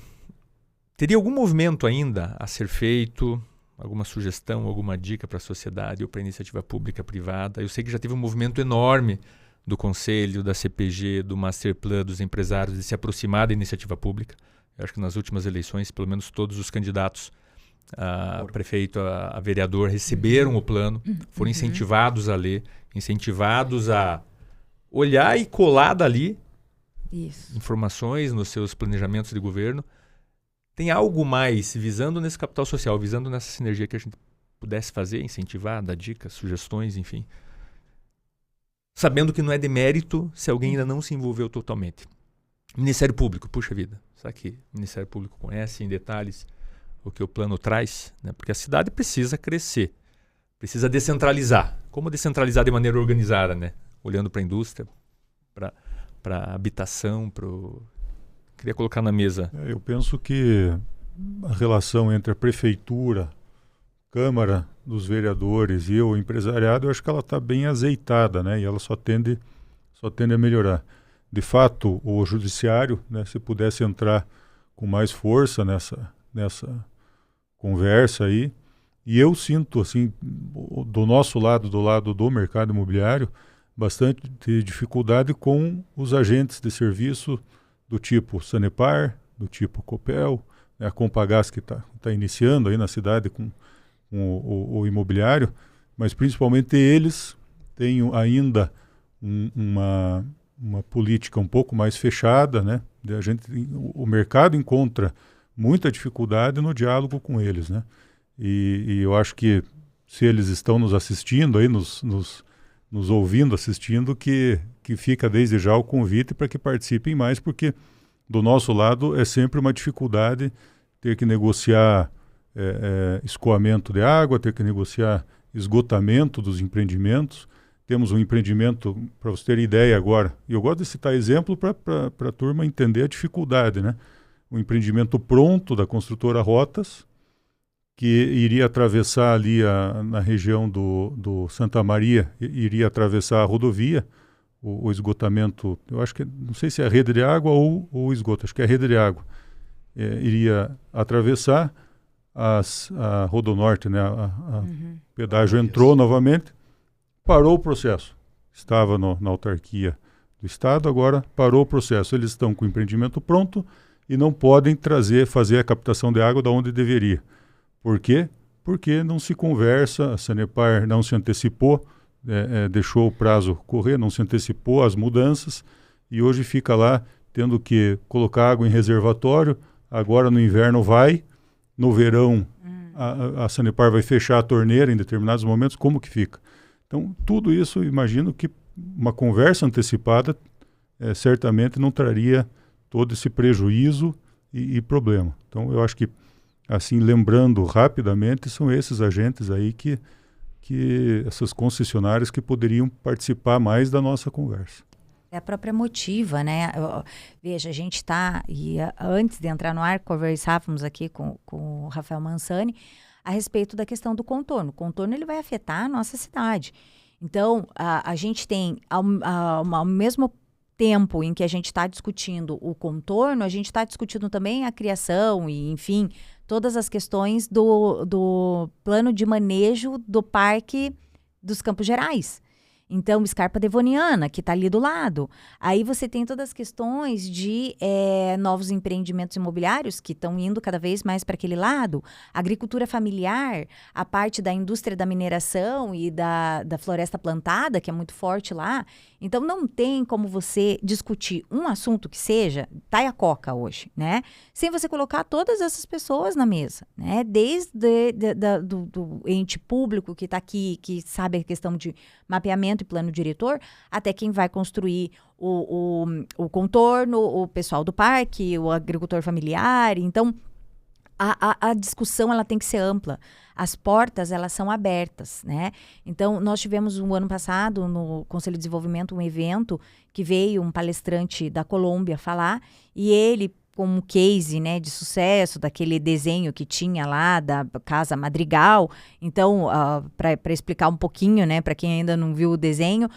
teria algum movimento ainda a ser feito, alguma sugestão, alguma dica para a sociedade ou para a iniciativa pública, privada? Eu sei que já teve um movimento enorme do Conselho, da CPG, do Masterplan, dos empresários de se aproximar da iniciativa pública. Eu acho que nas últimas eleições, pelo menos todos os candidatos a prefeito, a vereador, receberam o plano, foram incentivados a ler, incentivados a olhar e colar dali informações nos seus planejamentos de governo. Tem algo mais visando nesse capital social, visando nessa sinergia que a gente pudesse fazer, incentivar, dar dicas, sugestões, enfim. Sabendo que não é demérito se alguém ainda não se envolveu totalmente. Ministério Público, puxa vida, será que o Ministério Público conhece em detalhes o que o plano traz? Né? Porque a cidade precisa crescer, precisa descentralizar. Como descentralizar de maneira organizada, né? Olhando para a indústria, para a habitação, queria colocar na mesa. Eu penso que a relação entre a prefeitura, Câmara dos Vereadores e o empresariado, eu acho que ela está bem azeitada, né? E ela só tende a melhorar. De fato, o judiciário, né, se pudesse entrar com mais força nessa conversa aí, e eu sinto, assim, do nosso lado, do lado do mercado imobiliário, bastante dificuldade com os agentes de serviço do tipo Sanepar, do tipo Copel, a Compagás, que está iniciando aí na cidade com o imobiliário, mas principalmente eles têm ainda uma política um pouco mais fechada, né? O mercado encontra muita dificuldade no diálogo com eles, né? E eu acho que se eles estão nos assistindo aí, nos ouvindo, assistindo, que fica desde já o convite para que participem mais, porque do nosso lado é sempre uma dificuldade ter que negociar escoamento de água, ter que negociar esgotamento dos empreendimentos. Temos um empreendimento, para você ter ideia agora, e eu gosto de citar exemplo para a turma entender a dificuldade, né? Um empreendimento pronto da construtora Rotas, que iria atravessar ali na região do Santa Maria, iria atravessar a rodovia, o esgotamento, eu acho que, não sei se é a rede de água ou o esgoto, acho que é a rede de água, iria atravessar a Rodonorte, né? O pedágio entrou novamente, parou o processo. Estava na autarquia do Estado, agora parou o processo. Eles estão com o empreendimento pronto e não podem fazer a captação de água da onde deveria. Por quê? Porque não se conversa, a Sanepar não se antecipou, deixou o prazo correr, não se antecipou às mudanças e hoje fica lá tendo que colocar água em reservatório, agora no inverno vai, no verão a Sanepar vai fechar a torneira em determinados momentos, como que fica? Então, tudo isso, imagino que uma conversa antecipada certamente não traria todo esse prejuízo e problema. Então, eu acho que, assim, lembrando rapidamente, são esses agentes aí essas concessionárias que poderiam participar mais da nossa conversa. É a própria motiva, né? Veja, a gente está, e antes de entrar no ar, conversávamos aqui com o Rafael Mansani a respeito da questão do contorno. O contorno ele vai afetar a nossa cidade. Então, a gente tem, ao mesmo tempo em que a gente está discutindo o contorno, a gente está discutindo também a criação e, enfim, todas as questões do plano de manejo do Parque dos Campos Gerais. Então, Scarpa Devoniana, que está ali do lado. Aí você tem todas as questões de novos empreendimentos imobiliários que estão indo cada vez mais para aquele lado. Agricultura familiar, a parte da indústria da mineração e da floresta plantada, que é muito forte lá. Então, não tem como você discutir um assunto que seja taia-coca hoje, né? Sem você colocar todas essas pessoas na mesa, né? Desde do ente público que está aqui, que sabe a questão de mapeamento e plano diretor, até quem vai construir o contorno, o pessoal do parque, o agricultor familiar. Então, a discussão ela tem que ser ampla. As portas, elas são abertas, né? Então, nós tivemos um ano passado, no Conselho de Desenvolvimento, um evento que veio um palestrante da Colômbia falar, e ele, com um case, né, de sucesso, daquele desenho que tinha lá da Casa Madrigal. Então, para explicar um pouquinho, né, para quem ainda não viu o desenho,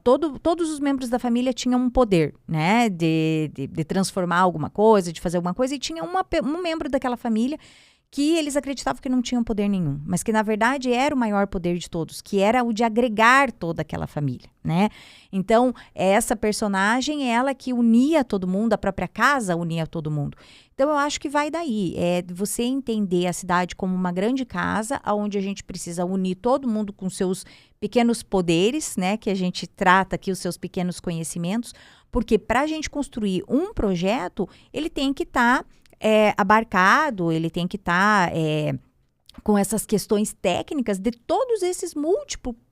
todos os membros da família tinham um poder, né, de transformar alguma coisa, de fazer alguma coisa, e tinha um membro daquela família que eles acreditavam que não tinham poder nenhum, mas que, na verdade, era o maior poder de todos, que era o de agregar toda aquela família, né? Então, essa personagem, ela que unia todo mundo, a própria casa unia todo mundo. Então, eu acho que vai daí, você entender a cidade como uma grande casa, onde a gente precisa unir todo mundo com seus pequenos poderes, né? Que a gente trata aqui, os seus pequenos conhecimentos, porque para a gente construir um projeto, ele tem que estar abarcado, ele tem que estar com essas questões técnicas de todos esses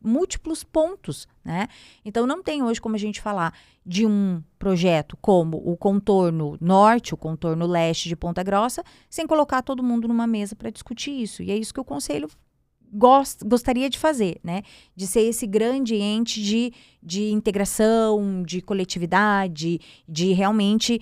múltiplos pontos, né? Então, não tem hoje como a gente falar de um projeto como o contorno norte, o contorno leste de Ponta Grossa, sem colocar todo mundo numa mesa para discutir isso. E é isso que o Conselho gostaria de fazer, né? De ser esse grande ente de integração, de coletividade, de realmente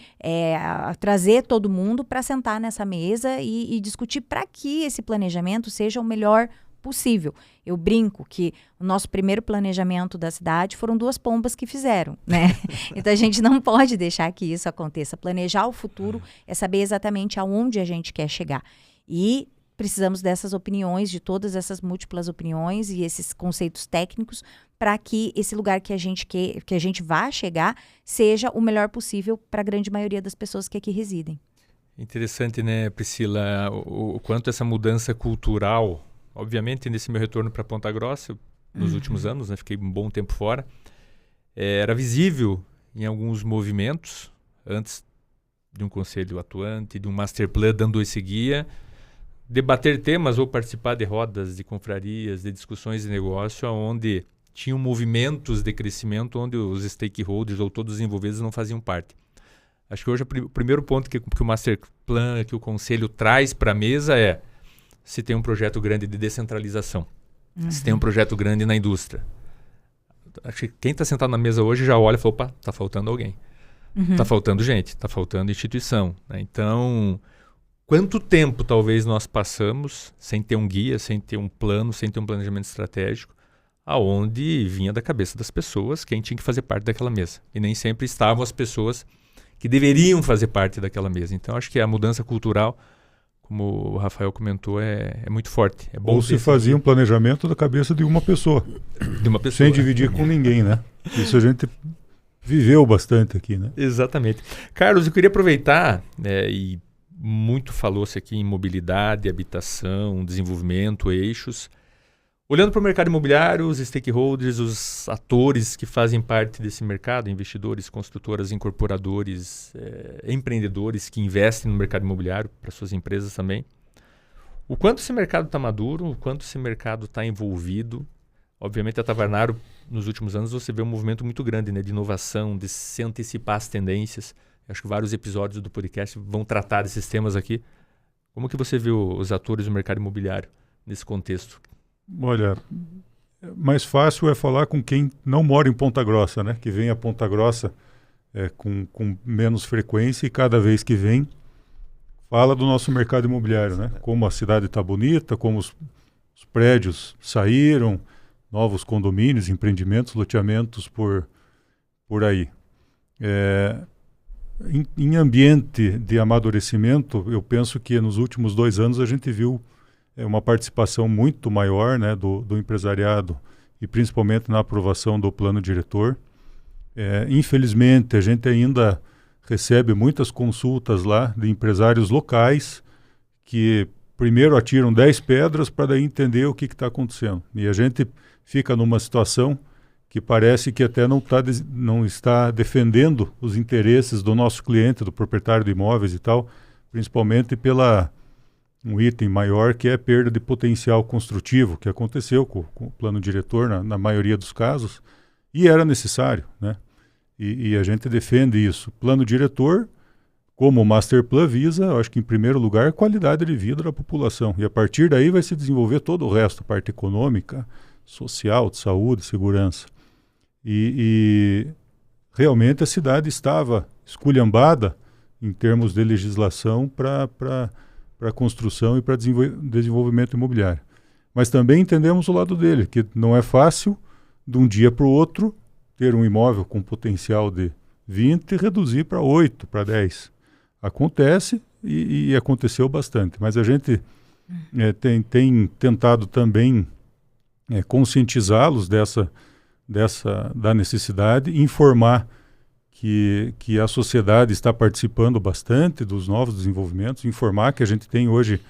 trazer todo mundo para sentar nessa mesa e discutir para que esse planejamento seja o melhor possível. Eu brinco que o nosso primeiro planejamento da cidade foram 2 pombas que fizeram, né? Então, a gente não pode deixar que isso aconteça. Planejar o futuro é saber exatamente aonde a gente quer chegar. E precisamos dessas opiniões, de todas essas múltiplas opiniões e esses conceitos técnicos para que esse lugar que a gente vá chegar seja o melhor possível para a grande maioria das pessoas que aqui residem. Interessante, né, Priscila, o quanto essa mudança cultural, obviamente nesse meu retorno para Ponta Grossa, nos últimos anos, né, fiquei um bom tempo fora, era visível em alguns movimentos, antes de um conselho atuante, de um master plan dando esse guia, debater temas ou participar de rodas, de confrarias, de discussões de negócio, onde tinham movimentos de crescimento onde os stakeholders ou todos os envolvidos não faziam parte. Acho que hoje o primeiro ponto que o Master Plan, que o Conselho traz para a mesa é se tem um projeto grande de descentralização, se tem um projeto grande na indústria. Acho que quem está sentado na mesa hoje já olha e fala, opa, está faltando alguém. Está faltando gente, está faltando instituição. Né? Então, quanto tempo talvez nós passamos sem ter um guia, sem ter um plano, sem ter um planejamento estratégico, aonde vinha da cabeça das pessoas quem tinha que fazer parte daquela mesa. E nem sempre estavam as pessoas que deveriam fazer parte daquela mesa. Então, acho que a mudança cultural, como o Rafael comentou, é muito forte. É bom. Ou se fazia um planejamento da cabeça de uma pessoa. De uma pessoa. Sem dividir com ninguém, né? Isso a gente viveu bastante aqui, né? Exatamente. Carlos, eu queria aproveitar, e muito falou-se aqui em mobilidade, habitação, desenvolvimento, eixos. Olhando para o mercado imobiliário, os stakeholders, os atores que fazem parte desse mercado, investidores, construtoras, incorporadores, empreendedores que investem no mercado imobiliário para suas empresas também. O quanto esse mercado está maduro, o quanto esse mercado está envolvido. Obviamente, a Tavernaro, nos últimos anos, você vê um movimento muito grande, né, de inovação, de se antecipar às tendências. Acho que vários episódios do podcast vão tratar desses temas aqui. Como que você viu os atores do mercado imobiliário nesse contexto? Olha, mais fácil é falar com quem não mora em Ponta Grossa, né? Que vem a Ponta Grossa com menos frequência e cada vez que vem fala do nosso mercado imobiliário, né? Como a cidade está bonita, como os prédios saíram, novos condomínios, empreendimentos, loteamentos por aí. Em ambiente de amadurecimento, eu penso que nos últimos 2 anos a gente viu uma participação muito maior, né, do empresariado e principalmente na aprovação do plano diretor. Infelizmente, a gente ainda recebe muitas consultas lá de empresários locais que primeiro atiram 10 pedras para daí entender o que está acontecendo. E a gente fica numa situação que parece que até não está defendendo os interesses do nosso cliente, do proprietário de imóveis e tal, principalmente pela um item maior que é a perda de potencial construtivo, que aconteceu com o plano diretor na maioria dos casos, e era necessário, né? E a gente defende isso. Plano diretor, como o Master Plan visa, eu acho que em primeiro lugar, qualidade de vida da população. E a partir daí vai se desenvolver todo o resto, a parte econômica, social, de saúde, segurança. E realmente a cidade estava esculhambada em termos de legislação para construção e para desenvolvimento imobiliário. Mas também entendemos o lado dele, que não é fácil, de um dia para o outro, ter um imóvel com potencial de 20 e reduzir para 8, para 10. Acontece e aconteceu bastante, mas a gente tem tentado também conscientizá-los da necessidade, informar que a sociedade está participando bastante dos novos desenvolvimentos, informar que a gente tem hoje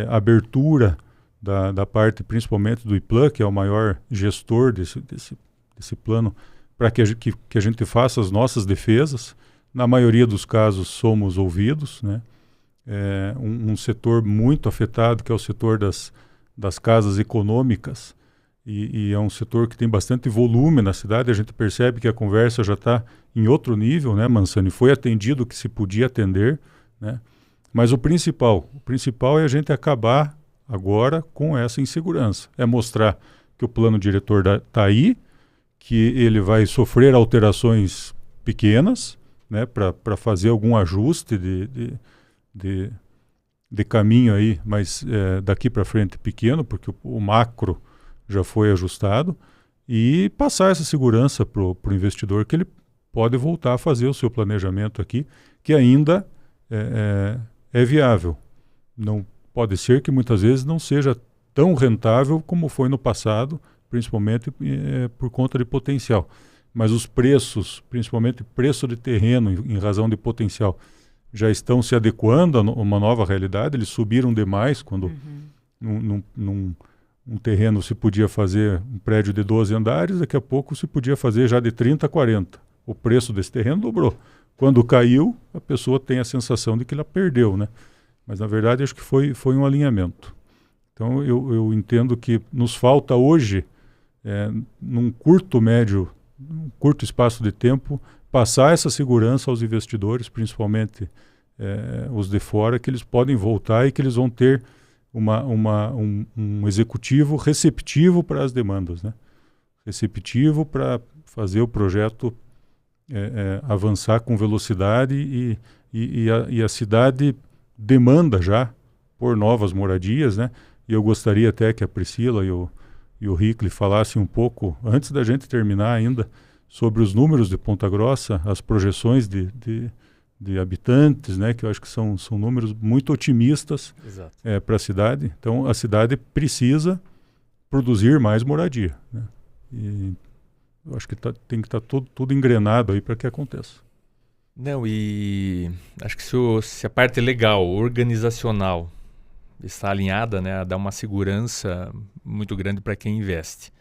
abertura da parte principalmente do IPLAN, que é o maior gestor desse plano, para que a gente faça as nossas defesas. Na maioria dos casos somos ouvidos, né? Um setor muito afetado, que é o setor das casas econômicas, e é um setor que tem bastante volume na cidade. A gente percebe que a conversa já está em outro nível, né, Mansani? Foi atendido o que se podia atender, né? Mas o principal é a gente acabar agora com essa insegurança. É mostrar que o plano diretor está aí, que ele vai sofrer alterações pequenas, né, para fazer algum ajuste de caminho aí, mas daqui para frente pequeno, porque o macro já foi ajustado, e passar essa segurança para o investidor que ele pode voltar a fazer o seu planejamento aqui, que ainda é viável. Não pode ser que muitas vezes não seja tão rentável como foi no passado, principalmente por conta de potencial. Mas os preços, principalmente preço de terreno em razão de potencial, já estão se adequando a uma nova realidade. Eles subiram demais quando num terreno se podia fazer um prédio de 12 andares, daqui a pouco se podia fazer já de 30 a 40. O preço desse terreno dobrou. Quando caiu, a pessoa tem a sensação de que ela perdeu, né? Mas, na verdade, acho que foi um alinhamento. Então, eu entendo que nos falta hoje, num curto espaço de tempo, passar essa segurança aos investidores, principalmente os de fora, que eles podem voltar e que eles vão ter um executivo receptivo para as demandas, né? Receptivo para fazer o projeto avançar com velocidade e a cidade demanda já por novas moradias, né? E eu gostaria até que a Priscila e o Hickley falassem um pouco, antes da gente terminar ainda, sobre os números de Ponta Grossa, as projeções de habitantes, né? Que eu acho que são números muito otimistas para a cidade. Então, a cidade precisa produzir mais moradia, né? E eu acho que tem que estar tudo engrenado aí para que aconteça. Não, e acho que se a parte legal, organizacional, está alinhada, né, dá uma segurança muito grande para quem investe.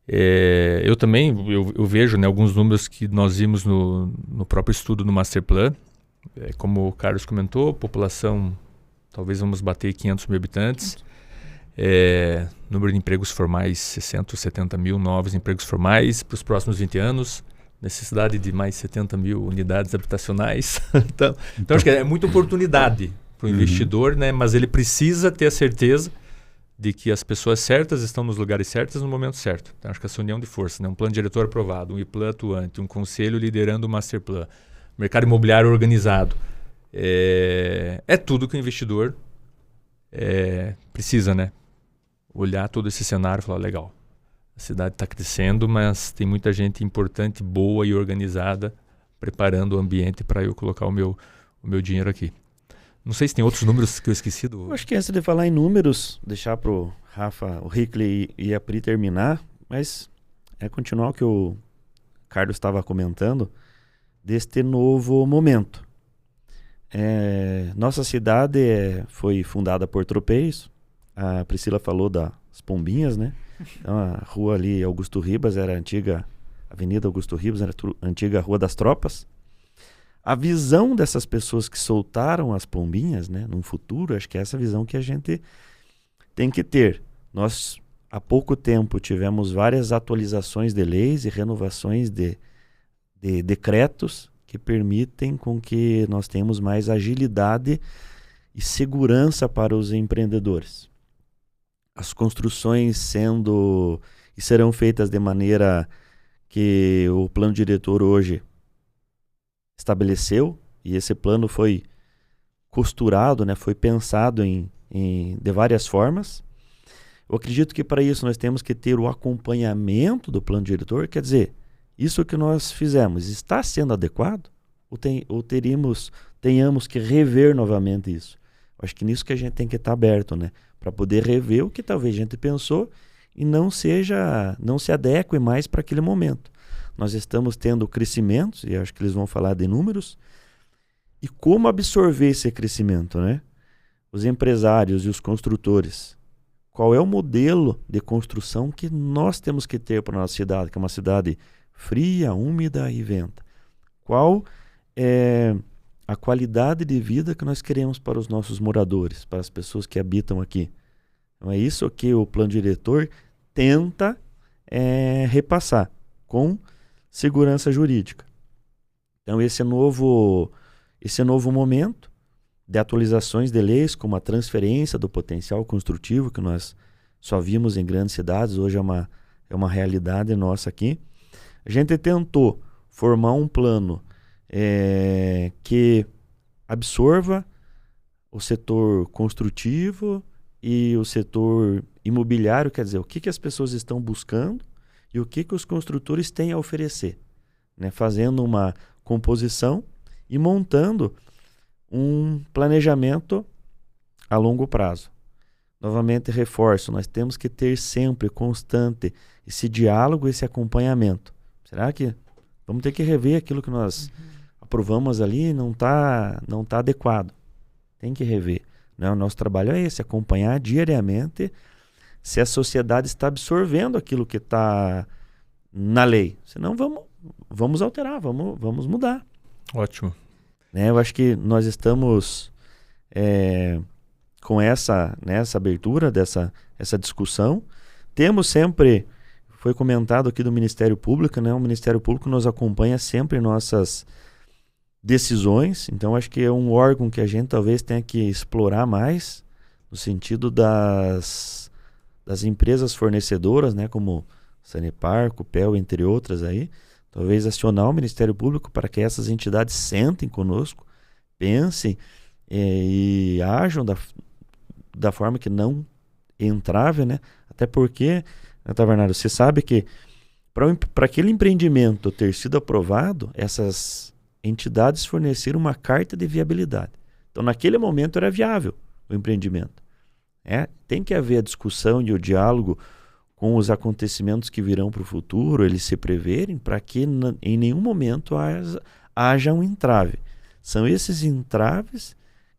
Eu também eu vejo, né, alguns números que nós vimos no próprio estudo no Masterplan. Como o Carlos comentou, população, talvez vamos bater 500 mil habitantes. Número de empregos formais, 60, 70 mil novos empregos formais para os próximos 20 anos. Necessidade de mais 70 mil unidades habitacionais. Então acho que é muita oportunidade para o investidor, né? Mas ele precisa ter a certeza de que as pessoas certas estão nos lugares certos no momento certo. Então acho que essa união de força, né? Um plano diretor aprovado, um IPLAN atuante, um conselho liderando o Masterplan, mercado imobiliário organizado. É tudo que o investidor precisa, né? Olhar todo esse cenário e falar, legal, a cidade está crescendo, mas tem muita gente importante, boa e organizada, preparando o ambiente para eu colocar o meu dinheiro aqui. Não sei se tem outros números que eu esqueci. Eu acho que antes de falar em números, deixar para o Rafa, o Hickley e a Pri terminar, mas continuar o que o Carlos estava comentando, deste novo momento. Nossa cidade foi fundada por tropeiros. A Priscila falou das Pombinhas, né? Então, a rua ali, Augusto Ribas, era a antiga Avenida Augusto Ribas, era a antiga Rua das Tropas. A visão dessas pessoas que soltaram as pombinhas, né, num futuro, acho que é essa visão que a gente tem que ter. Nós, há pouco tempo, tivemos várias atualizações de leis e renovações de decretos que permitem com que nós tenhamos mais agilidade e segurança para os empreendedores. As construções serão feitas de maneira que o plano diretor hoje estabeleceu, e esse plano foi costurado, né, foi pensado de várias formas. Eu acredito que para isso nós temos que ter o acompanhamento do plano diretor, quer dizer, isso que nós fizemos está sendo adequado? Ou tenhamos que rever novamente isso? Eu acho que nisso que a gente tem que estar aberto, né? Para poder rever o que talvez a gente pensou e não se adeque mais para aquele momento. Nós estamos tendo crescimentos, e acho que eles vão falar de números, e como absorver esse crescimento, né? Os empresários e os construtores, qual é o modelo de construção que nós temos que ter para a nossa cidade, que é uma cidade fria, úmida e venta? Qual é a qualidade de vida que nós queremos para os nossos moradores, para as pessoas que habitam aqui? Então é isso que o plano diretor tenta repassar com segurança jurídica. Então esse novo momento de atualizações de leis, como a transferência do potencial construtivo, que nós só vimos em grandes cidades, hoje é uma realidade nossa aqui. A gente tentou formar um plano que absorva o setor construtivo e o setor imobiliário, quer dizer, o que as pessoas estão buscando e o que os construtores têm a oferecer, né? Fazendo uma composição e montando um planejamento a longo prazo. Novamente reforço, nós temos que ter sempre constante esse diálogo, esse acompanhamento. Será que vamos ter que rever aquilo que nós aprovamos ali, não tá adequado. Tem que rever. Né? O nosso trabalho é esse, acompanhar diariamente se a sociedade está absorvendo aquilo que está na lei. Senão vamos alterar, vamos mudar. Ótimo. Né? Eu acho que nós estamos com essa abertura essa discussão. Temos sempre, foi comentado aqui do Ministério Público, né? O Ministério Público nos acompanha sempre em nossas decisões, então acho que é um órgão que a gente talvez tenha que explorar mais, no sentido das empresas fornecedoras, né, como Sanepar, Copel, entre outras aí, talvez acionar o Ministério Público para que essas entidades sentem conosco, pensem e ajam da forma que não entrave, né, até porque, Tavernaro, você sabe que para aquele empreendimento ter sido aprovado, essas entidades forneceram uma carta de viabilidade. Então, naquele momento era viável o empreendimento. Tem que haver a discussão e o diálogo com os acontecimentos que virão para o futuro, eles se preverem, para que em nenhum momento haja um entrave. São esses entraves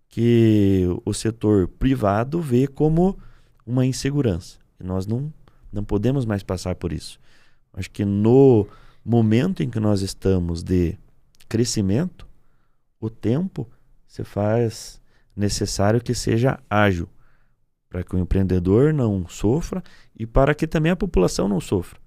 que o setor privado vê como uma insegurança. E nós não podemos mais passar por isso. Acho que no momento em que nós estamos de crescimento, o tempo se faz necessário que seja ágil, para que o empreendedor não sofra e para que também a população não sofra.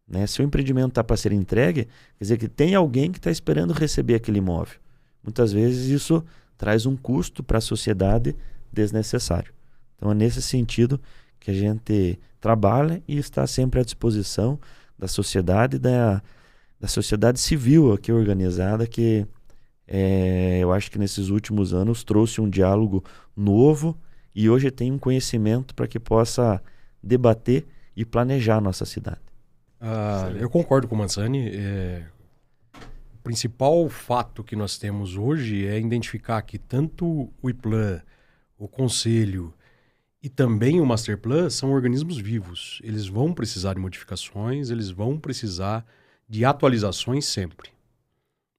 Né? Se o empreendimento está para ser entregue, quer dizer que tem alguém que está esperando receber aquele imóvel. Muitas vezes isso traz um custo para a sociedade desnecessário. Então é nesse sentido que a gente trabalha e está sempre à disposição da sociedade, da sociedade civil aqui organizada, que eu acho que nesses últimos anos trouxe um diálogo novo e hoje tem um conhecimento para que possa debater e planejar a nossa cidade. Eu concordo com o Mansani. O principal fato que nós temos hoje é identificar que tanto o IPLAN, o Conselho e também o Masterplan são organismos vivos. Eles vão precisar de modificações, eles vão precisar de atualizações sempre.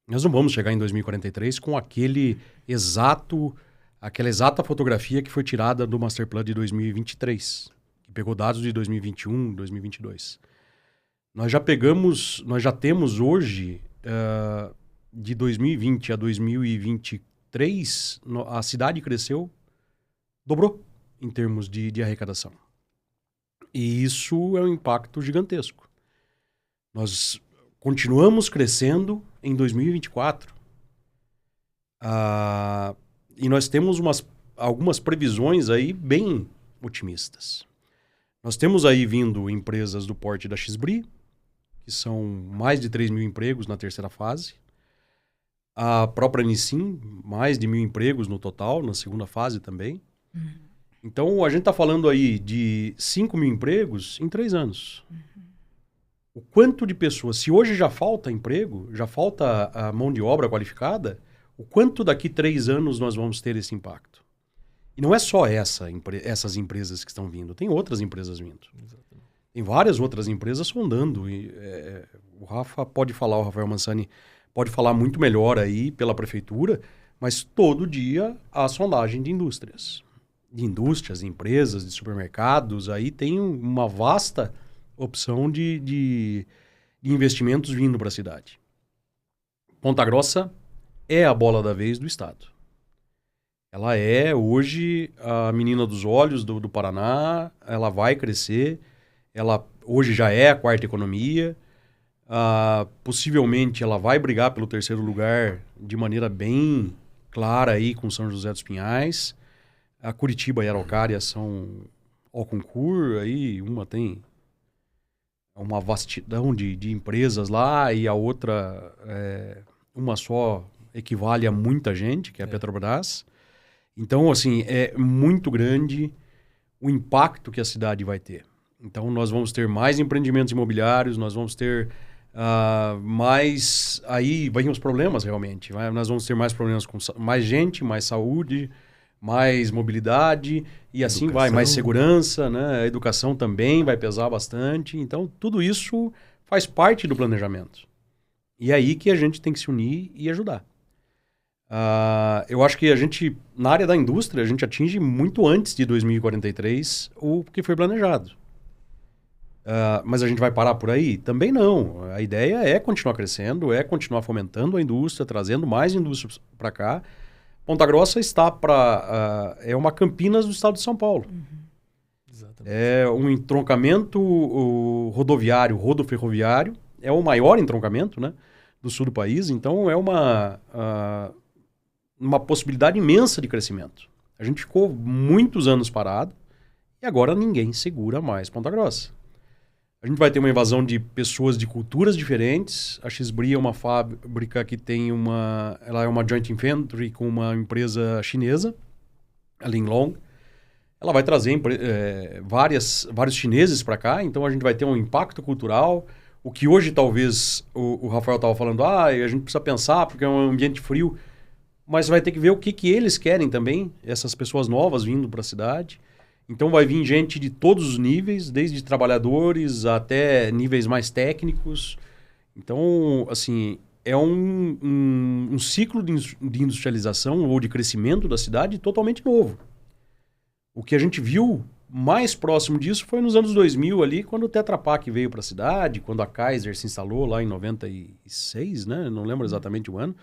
Nós não vamos chegar em 2043 com aquela exata fotografia que foi tirada do Masterplan de 2023, que pegou dados de 2021, 2022. Nós já temos hoje, de 2020 a 2023, a cidade cresceu, dobrou em termos de arrecadação. E isso é um impacto gigantesco. Nós continuamos crescendo em 2024. E nós temos algumas previsões aí bem otimistas. Nós temos aí vindo empresas do porte da XBRI, que são mais de 3 mil empregos na terceira fase. A própria Nissin, mais de 1.000 empregos no total, na segunda fase também. Então, a gente está falando aí de 5 mil empregos em 3 anos. O quanto de pessoas, se hoje já falta emprego, já falta a mão de obra qualificada, o quanto daqui 3 anos nós vamos ter esse impacto? E não é só essas empresas que estão vindo, tem outras empresas vindo. Exatamente. Tem várias outras empresas sondando. O Rafa pode falar, o Rafael Mansani pode falar muito melhor aí pela prefeitura, mas todo dia há sondagem de indústrias. De indústrias, de empresas, de supermercados, aí tem uma vasta opção de investimentos vindo para a cidade. Ponta Grossa é a bola da vez do Estado. Ela é hoje a menina dos olhos do Paraná, ela vai crescer, ela hoje já é a quarta economia, possivelmente ela vai brigar pelo 3º lugar de maneira bem clara aí com São José dos Pinhais. A Curitiba e a Araucária são ao concurso, aí uma tem uma vastidão de empresas lá e a outra, uma só equivale a muita gente, que é a Petrobras. Então, assim, é muito grande o impacto que a cidade vai ter. Então, nós vamos ter mais empreendimentos imobiliários, nós vamos ter mais... Aí vêm os problemas, realmente. Nós vamos ter mais problemas com mais gente, mais saúde, mais mobilidade e assim vai. Mais segurança, né? A educação também vai pesar bastante. Então, tudo isso faz parte do planejamento. E é aí que a gente tem que se unir e ajudar. Eu acho que a gente, na área da indústria, a gente atinge muito antes de 2043 o que foi planejado. Mas a gente vai parar por aí? Também não. A ideia é continuar crescendo, é continuar fomentando a indústria, trazendo mais indústria para cá. Ponta Grossa está é uma Campinas do estado de São Paulo. Exatamente. É um entroncamento rodoviário, rodoferroviário. É o maior entroncamento, né, do sul do país. Então, é uma possibilidade imensa de crescimento. A gente ficou muitos anos parado e agora ninguém segura mais Ponta Grossa. A gente vai ter uma invasão de pessoas de culturas diferentes. A Xbri é uma fábrica que tem ela é uma joint venture com uma empresa chinesa, a Linglong. Ela vai trazer vários chineses para cá, então a gente vai ter um impacto cultural. O que hoje talvez o Rafael estava falando, a gente precisa pensar porque é um ambiente frio, mas vai ter que ver o que eles querem também, essas pessoas novas vindo para a cidade. Então vai vir gente de todos os níveis, desde trabalhadores até níveis mais técnicos. Então, assim, é um ciclo de industrialização ou de crescimento da cidade totalmente novo. O que a gente viu mais próximo disso foi nos anos 2000 ali, quando o Tetra Pak veio para a cidade, quando a Kaiser se instalou lá em 96, né? Não lembro exatamente o ano.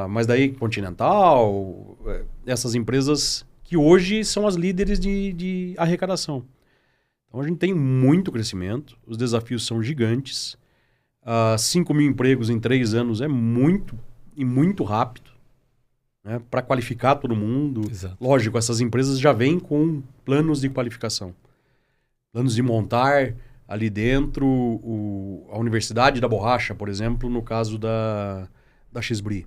Mas daí Continental, essas empresas que hoje são as líderes de arrecadação. Então a gente tem muito crescimento, os desafios são gigantes. 5 mil empregos em 3 anos é muito e muito rápido, né, para qualificar todo mundo. Exato. Lógico, essas empresas já vêm com planos de qualificação. Planos de montar ali dentro a Universidade da Borracha, por exemplo, no caso da Xbri.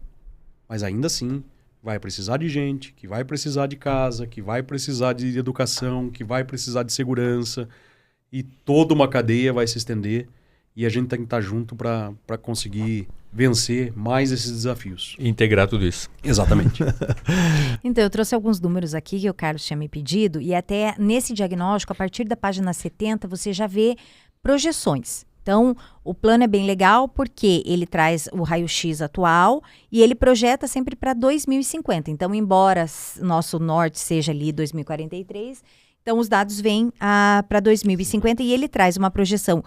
Mas ainda assim, vai precisar de gente, que vai precisar de casa, que vai precisar de educação, que vai precisar de segurança. E toda uma cadeia vai se estender. E a gente tem que estar junto para conseguir vencer mais esses desafios. E integrar tudo isso. Exatamente. Então, eu trouxe alguns números aqui que o Carlos tinha me pedido. E até nesse diagnóstico, a partir da página 70, você já vê projeções. Então, o plano é bem legal porque ele traz o raio-x atual e ele projeta sempre para 2050. Então, embora nosso norte seja ali 2043, então os dados vêm para 2050 e ele traz uma projeção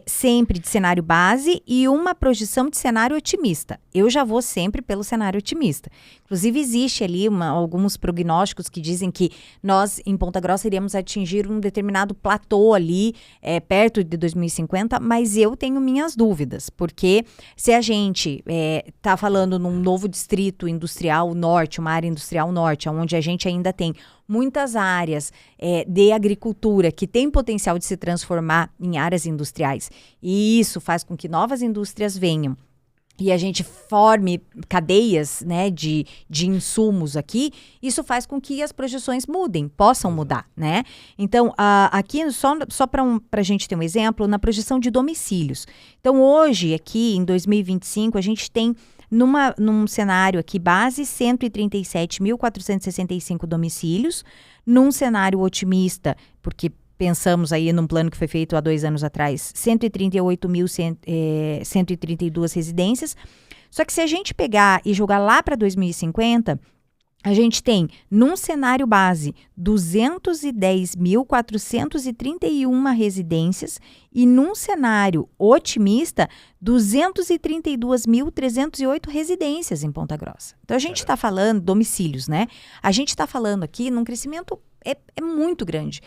sempre de cenário base e uma projeção de cenário otimista. Eu já vou sempre pelo cenário otimista. Inclusive, existe ali alguns prognósticos que dizem que nós, em Ponta Grossa, iríamos atingir um determinado platô ali, perto de 2050, mas eu tenho minhas dúvidas, porque se a gente está falando num novo distrito industrial norte, uma área industrial norte, onde a gente ainda tem muitas áreas de agricultura que têm potencial de se transformar em áreas industriais, e isso faz com que novas indústrias venham e a gente forme cadeias, né, de insumos aqui, isso faz com que as projeções possam mudar, né? Então, aqui, só para a gente ter um exemplo, na projeção de domicílios. Então, hoje, aqui em 2025, a gente tem num cenário aqui base, 137.465 domicílios, num cenário otimista, porque pensamos aí num plano que foi feito há 2 anos atrás, 138.132 residências. Só que se a gente pegar e jogar lá para 2050, a gente tem, num cenário base, 210.431 residências e num cenário otimista, 232.308 residências em Ponta Grossa. Então, a gente está falando, domicílios, né? A gente está falando aqui num crescimento muito grande.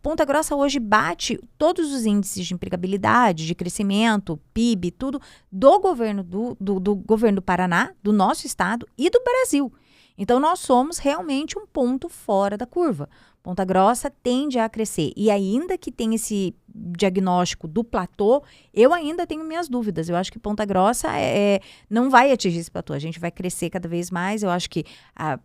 Ponta Grossa hoje bate todos os índices de empregabilidade, de crescimento, PIB, tudo, do governo do governo do Paraná, do nosso estado e do Brasil. Então, nós somos realmente um ponto fora da curva. Ponta Grossa tende a crescer. E ainda que tenha esse diagnóstico do platô, eu ainda tenho minhas dúvidas. Eu acho que Ponta Grossa não vai atingir esse platô. A gente vai crescer cada vez mais. Eu acho que,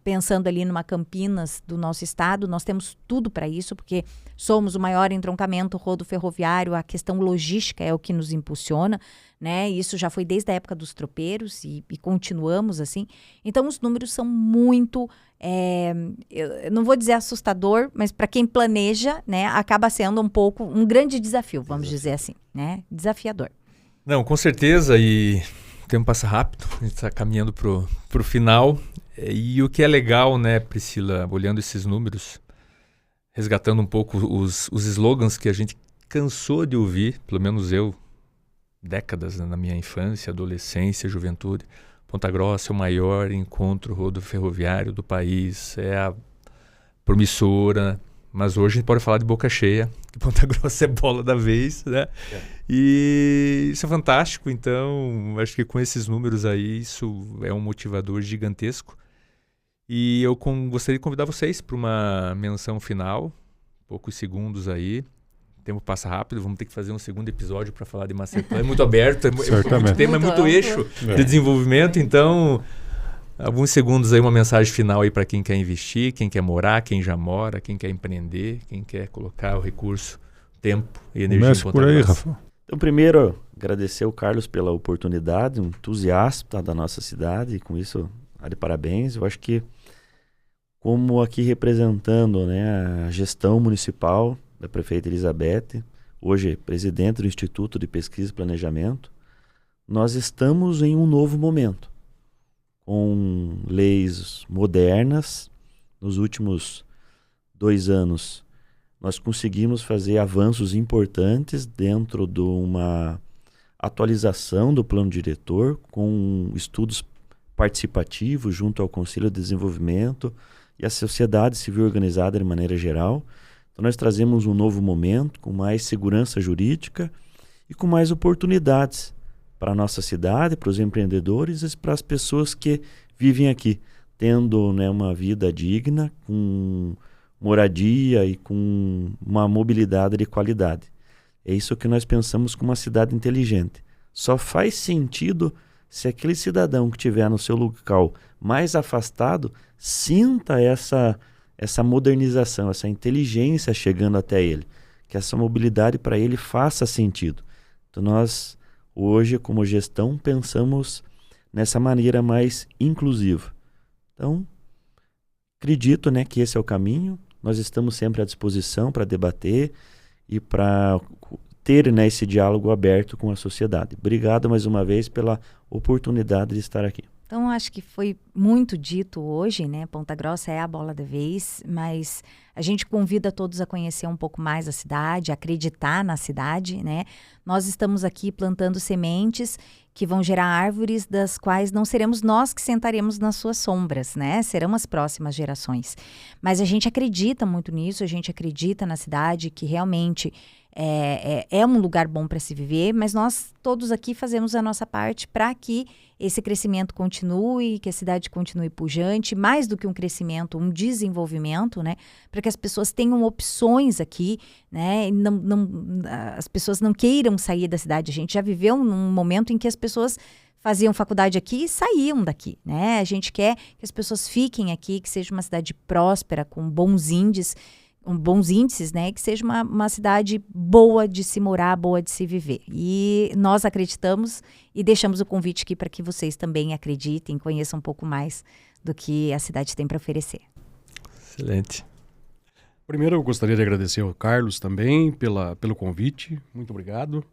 pensando ali numa Campinas do nosso estado, nós temos tudo para isso, porque somos o maior entroncamento rodoferroviário, a questão logística é o que nos impulsiona, né? Isso já foi desde a época dos tropeiros e continuamos assim. Então, os números são muito... eu não vou dizer assustador, mas para quem planeja, né, acaba sendo um grande desafio, vamos dizer assim, né? Desafiador. Não, com certeza, e o tempo passa rápido, a gente está caminhando pro final. E o que é legal, né, Priscila, olhando esses números, resgatando um pouco os slogans que a gente cansou de ouvir, pelo menos eu, décadas, né, na minha infância, adolescência, juventude. Ponta Grossa é o maior encontro rodoferroviário do país, é a promissora, mas hoje a gente pode falar de boca cheia, que Ponta Grossa é bola da vez, né? E isso é fantástico, então acho que com esses números aí, isso é um motivador gigantesco. E eu gostaria de convidar vocês para uma menção final, poucos segundos aí. O tempo passa rápido, vamos ter que fazer um segundo episódio para falar de Masterplan. É muito aberto, é muito tema, é muito eixo de desenvolvimento, então alguns segundos aí, uma mensagem final aí para quem quer investir, quem quer morar, quem já mora, quem quer empreender, quem quer colocar o recurso, tempo e energia em Ponta Grossa. Rafa. Então, primeiro, agradecer ao Carlos pela oportunidade, um entusiasta da nossa cidade, e com isso, de parabéns. Eu acho que, como aqui representando, né, a gestão municipal da prefeita Elizabeth, hoje presidente do Instituto de Pesquisa e Planejamento, nós estamos em um novo momento, com leis modernas. Nos últimos 2 anos, nós conseguimos fazer avanços importantes dentro de uma atualização do plano diretor, com estudos participativos junto ao Conselho de Desenvolvimento e a sociedade civil organizada de maneira geral. Então nós trazemos um novo momento com mais segurança jurídica e com mais oportunidades para a nossa cidade, para os empreendedores e para as pessoas que vivem aqui, tendo, né, uma vida digna, com moradia e com uma mobilidade de qualidade. É isso que nós pensamos como uma cidade inteligente. Só faz sentido se aquele cidadão que estiver no seu local mais afastado sinta essa modernização, essa inteligência chegando até ele, que essa mobilidade para ele faça sentido. Então nós, hoje, como gestão, pensamos nessa maneira mais inclusiva. Então, acredito, né, que esse é o caminho. Nós estamos sempre à disposição para debater e para ter, né, esse diálogo aberto com a sociedade. Obrigado mais uma vez pela oportunidade de estar aqui. Então, acho que foi muito dito hoje, né? Ponta Grossa é a bola da vez, mas a gente convida todos a conhecer um pouco mais a cidade, a acreditar na cidade, né? Nós estamos aqui plantando sementes que vão gerar árvores das quais não seremos nós que sentaremos nas suas sombras, né? Serão as próximas gerações. Mas a gente acredita muito nisso, a gente acredita na cidade, que realmente é um lugar bom para se viver, mas nós todos aqui fazemos a nossa parte para que esse crescimento continue, que a cidade continue pujante, mais do que um crescimento, um desenvolvimento, né? Para que as pessoas tenham opções aqui, né? E as pessoas não queiram sair da cidade. A gente já viveu num momento em que as pessoas faziam faculdade aqui e saíam daqui, né? A gente quer que as pessoas fiquem aqui, que seja uma cidade próspera, com bons índices, né? Que seja uma cidade boa de se morar, boa de se viver. E nós acreditamos e deixamos o convite aqui para que vocês também acreditem, conheçam um pouco mais do que a cidade tem para oferecer. Excelente. Primeiro, eu gostaria de agradecer ao Carlos também pelo convite. Muito obrigado.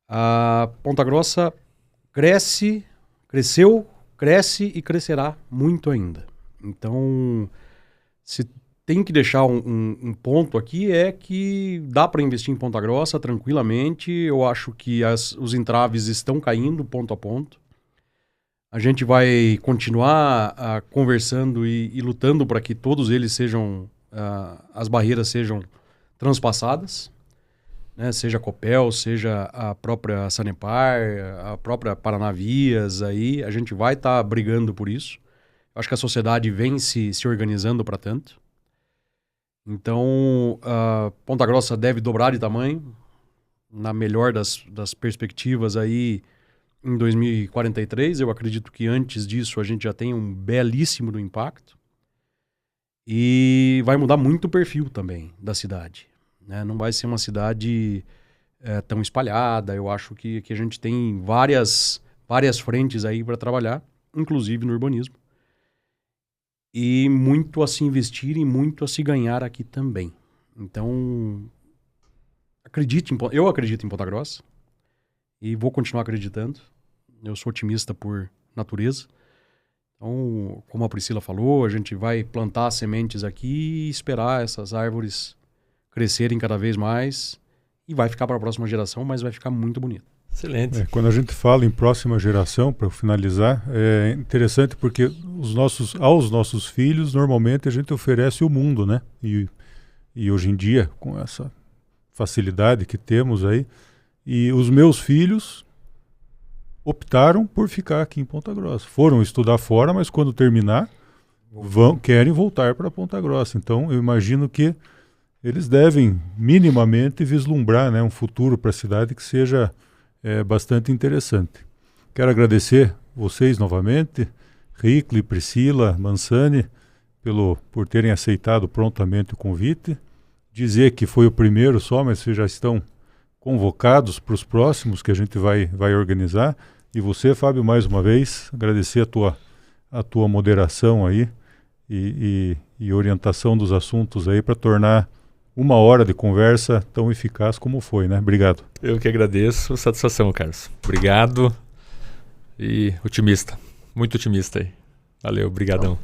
A Ponta Grossa cresceu, cresce e crescerá muito ainda. Então, se tem que deixar um ponto aqui, é que dá para investir em Ponta Grossa tranquilamente. Eu acho que os entraves estão caindo ponto a ponto. A gente vai continuar conversando e lutando para que todos eles sejam, as barreiras sejam transpassadas, né? Seja a Copel, seja a própria Sanepar, a própria Paranavias, aí a gente vai estar brigando por isso. Acho que a sociedade vem se organizando para tanto. Então, Ponta Grossa deve dobrar de tamanho, na melhor das perspectivas aí, em 2043. Eu acredito que antes disso a gente já tem um belíssimo do impacto. E vai mudar muito o perfil também da cidade, né? Não vai ser uma cidade tão espalhada. Eu acho que a gente tem várias frentes aí para trabalhar, inclusive no urbanismo. E muito a se investir e muito a se ganhar aqui também. Então, eu acredito em Ponta Grossa e vou continuar acreditando. Eu sou otimista por natureza. Então, como a Priscila falou, a gente vai plantar sementes aqui e esperar essas árvores crescerem cada vez mais e vai ficar para a próxima geração, mas vai ficar muito bonito. Excelente. Quando a gente fala em próxima geração, para finalizar, é interessante porque aos nossos filhos, normalmente a gente oferece o mundo, né? E hoje em dia, com essa facilidade que temos aí, e os meus filhos optaram por ficar aqui em Ponta Grossa. Foram estudar fora, mas quando terminar, querem voltar para Ponta Grossa. Então, eu imagino que eles devem minimamente vislumbrar, né, um futuro para a cidade que seja bastante interessante. Quero agradecer vocês novamente, Ricli, Priscila, Mansani, por terem aceitado prontamente o convite. Dizer que foi o primeiro só, mas vocês já estão convocados para os próximos que a gente vai organizar. E você, Fábio, mais uma vez, agradecer a tua moderação aí e orientação dos assuntos aí para tornar uma hora de conversa tão eficaz como foi, né? Obrigado. Eu que agradeço. Satisfação, Carlos. Obrigado e otimista. Muito otimista aí. Valeu, brigadão.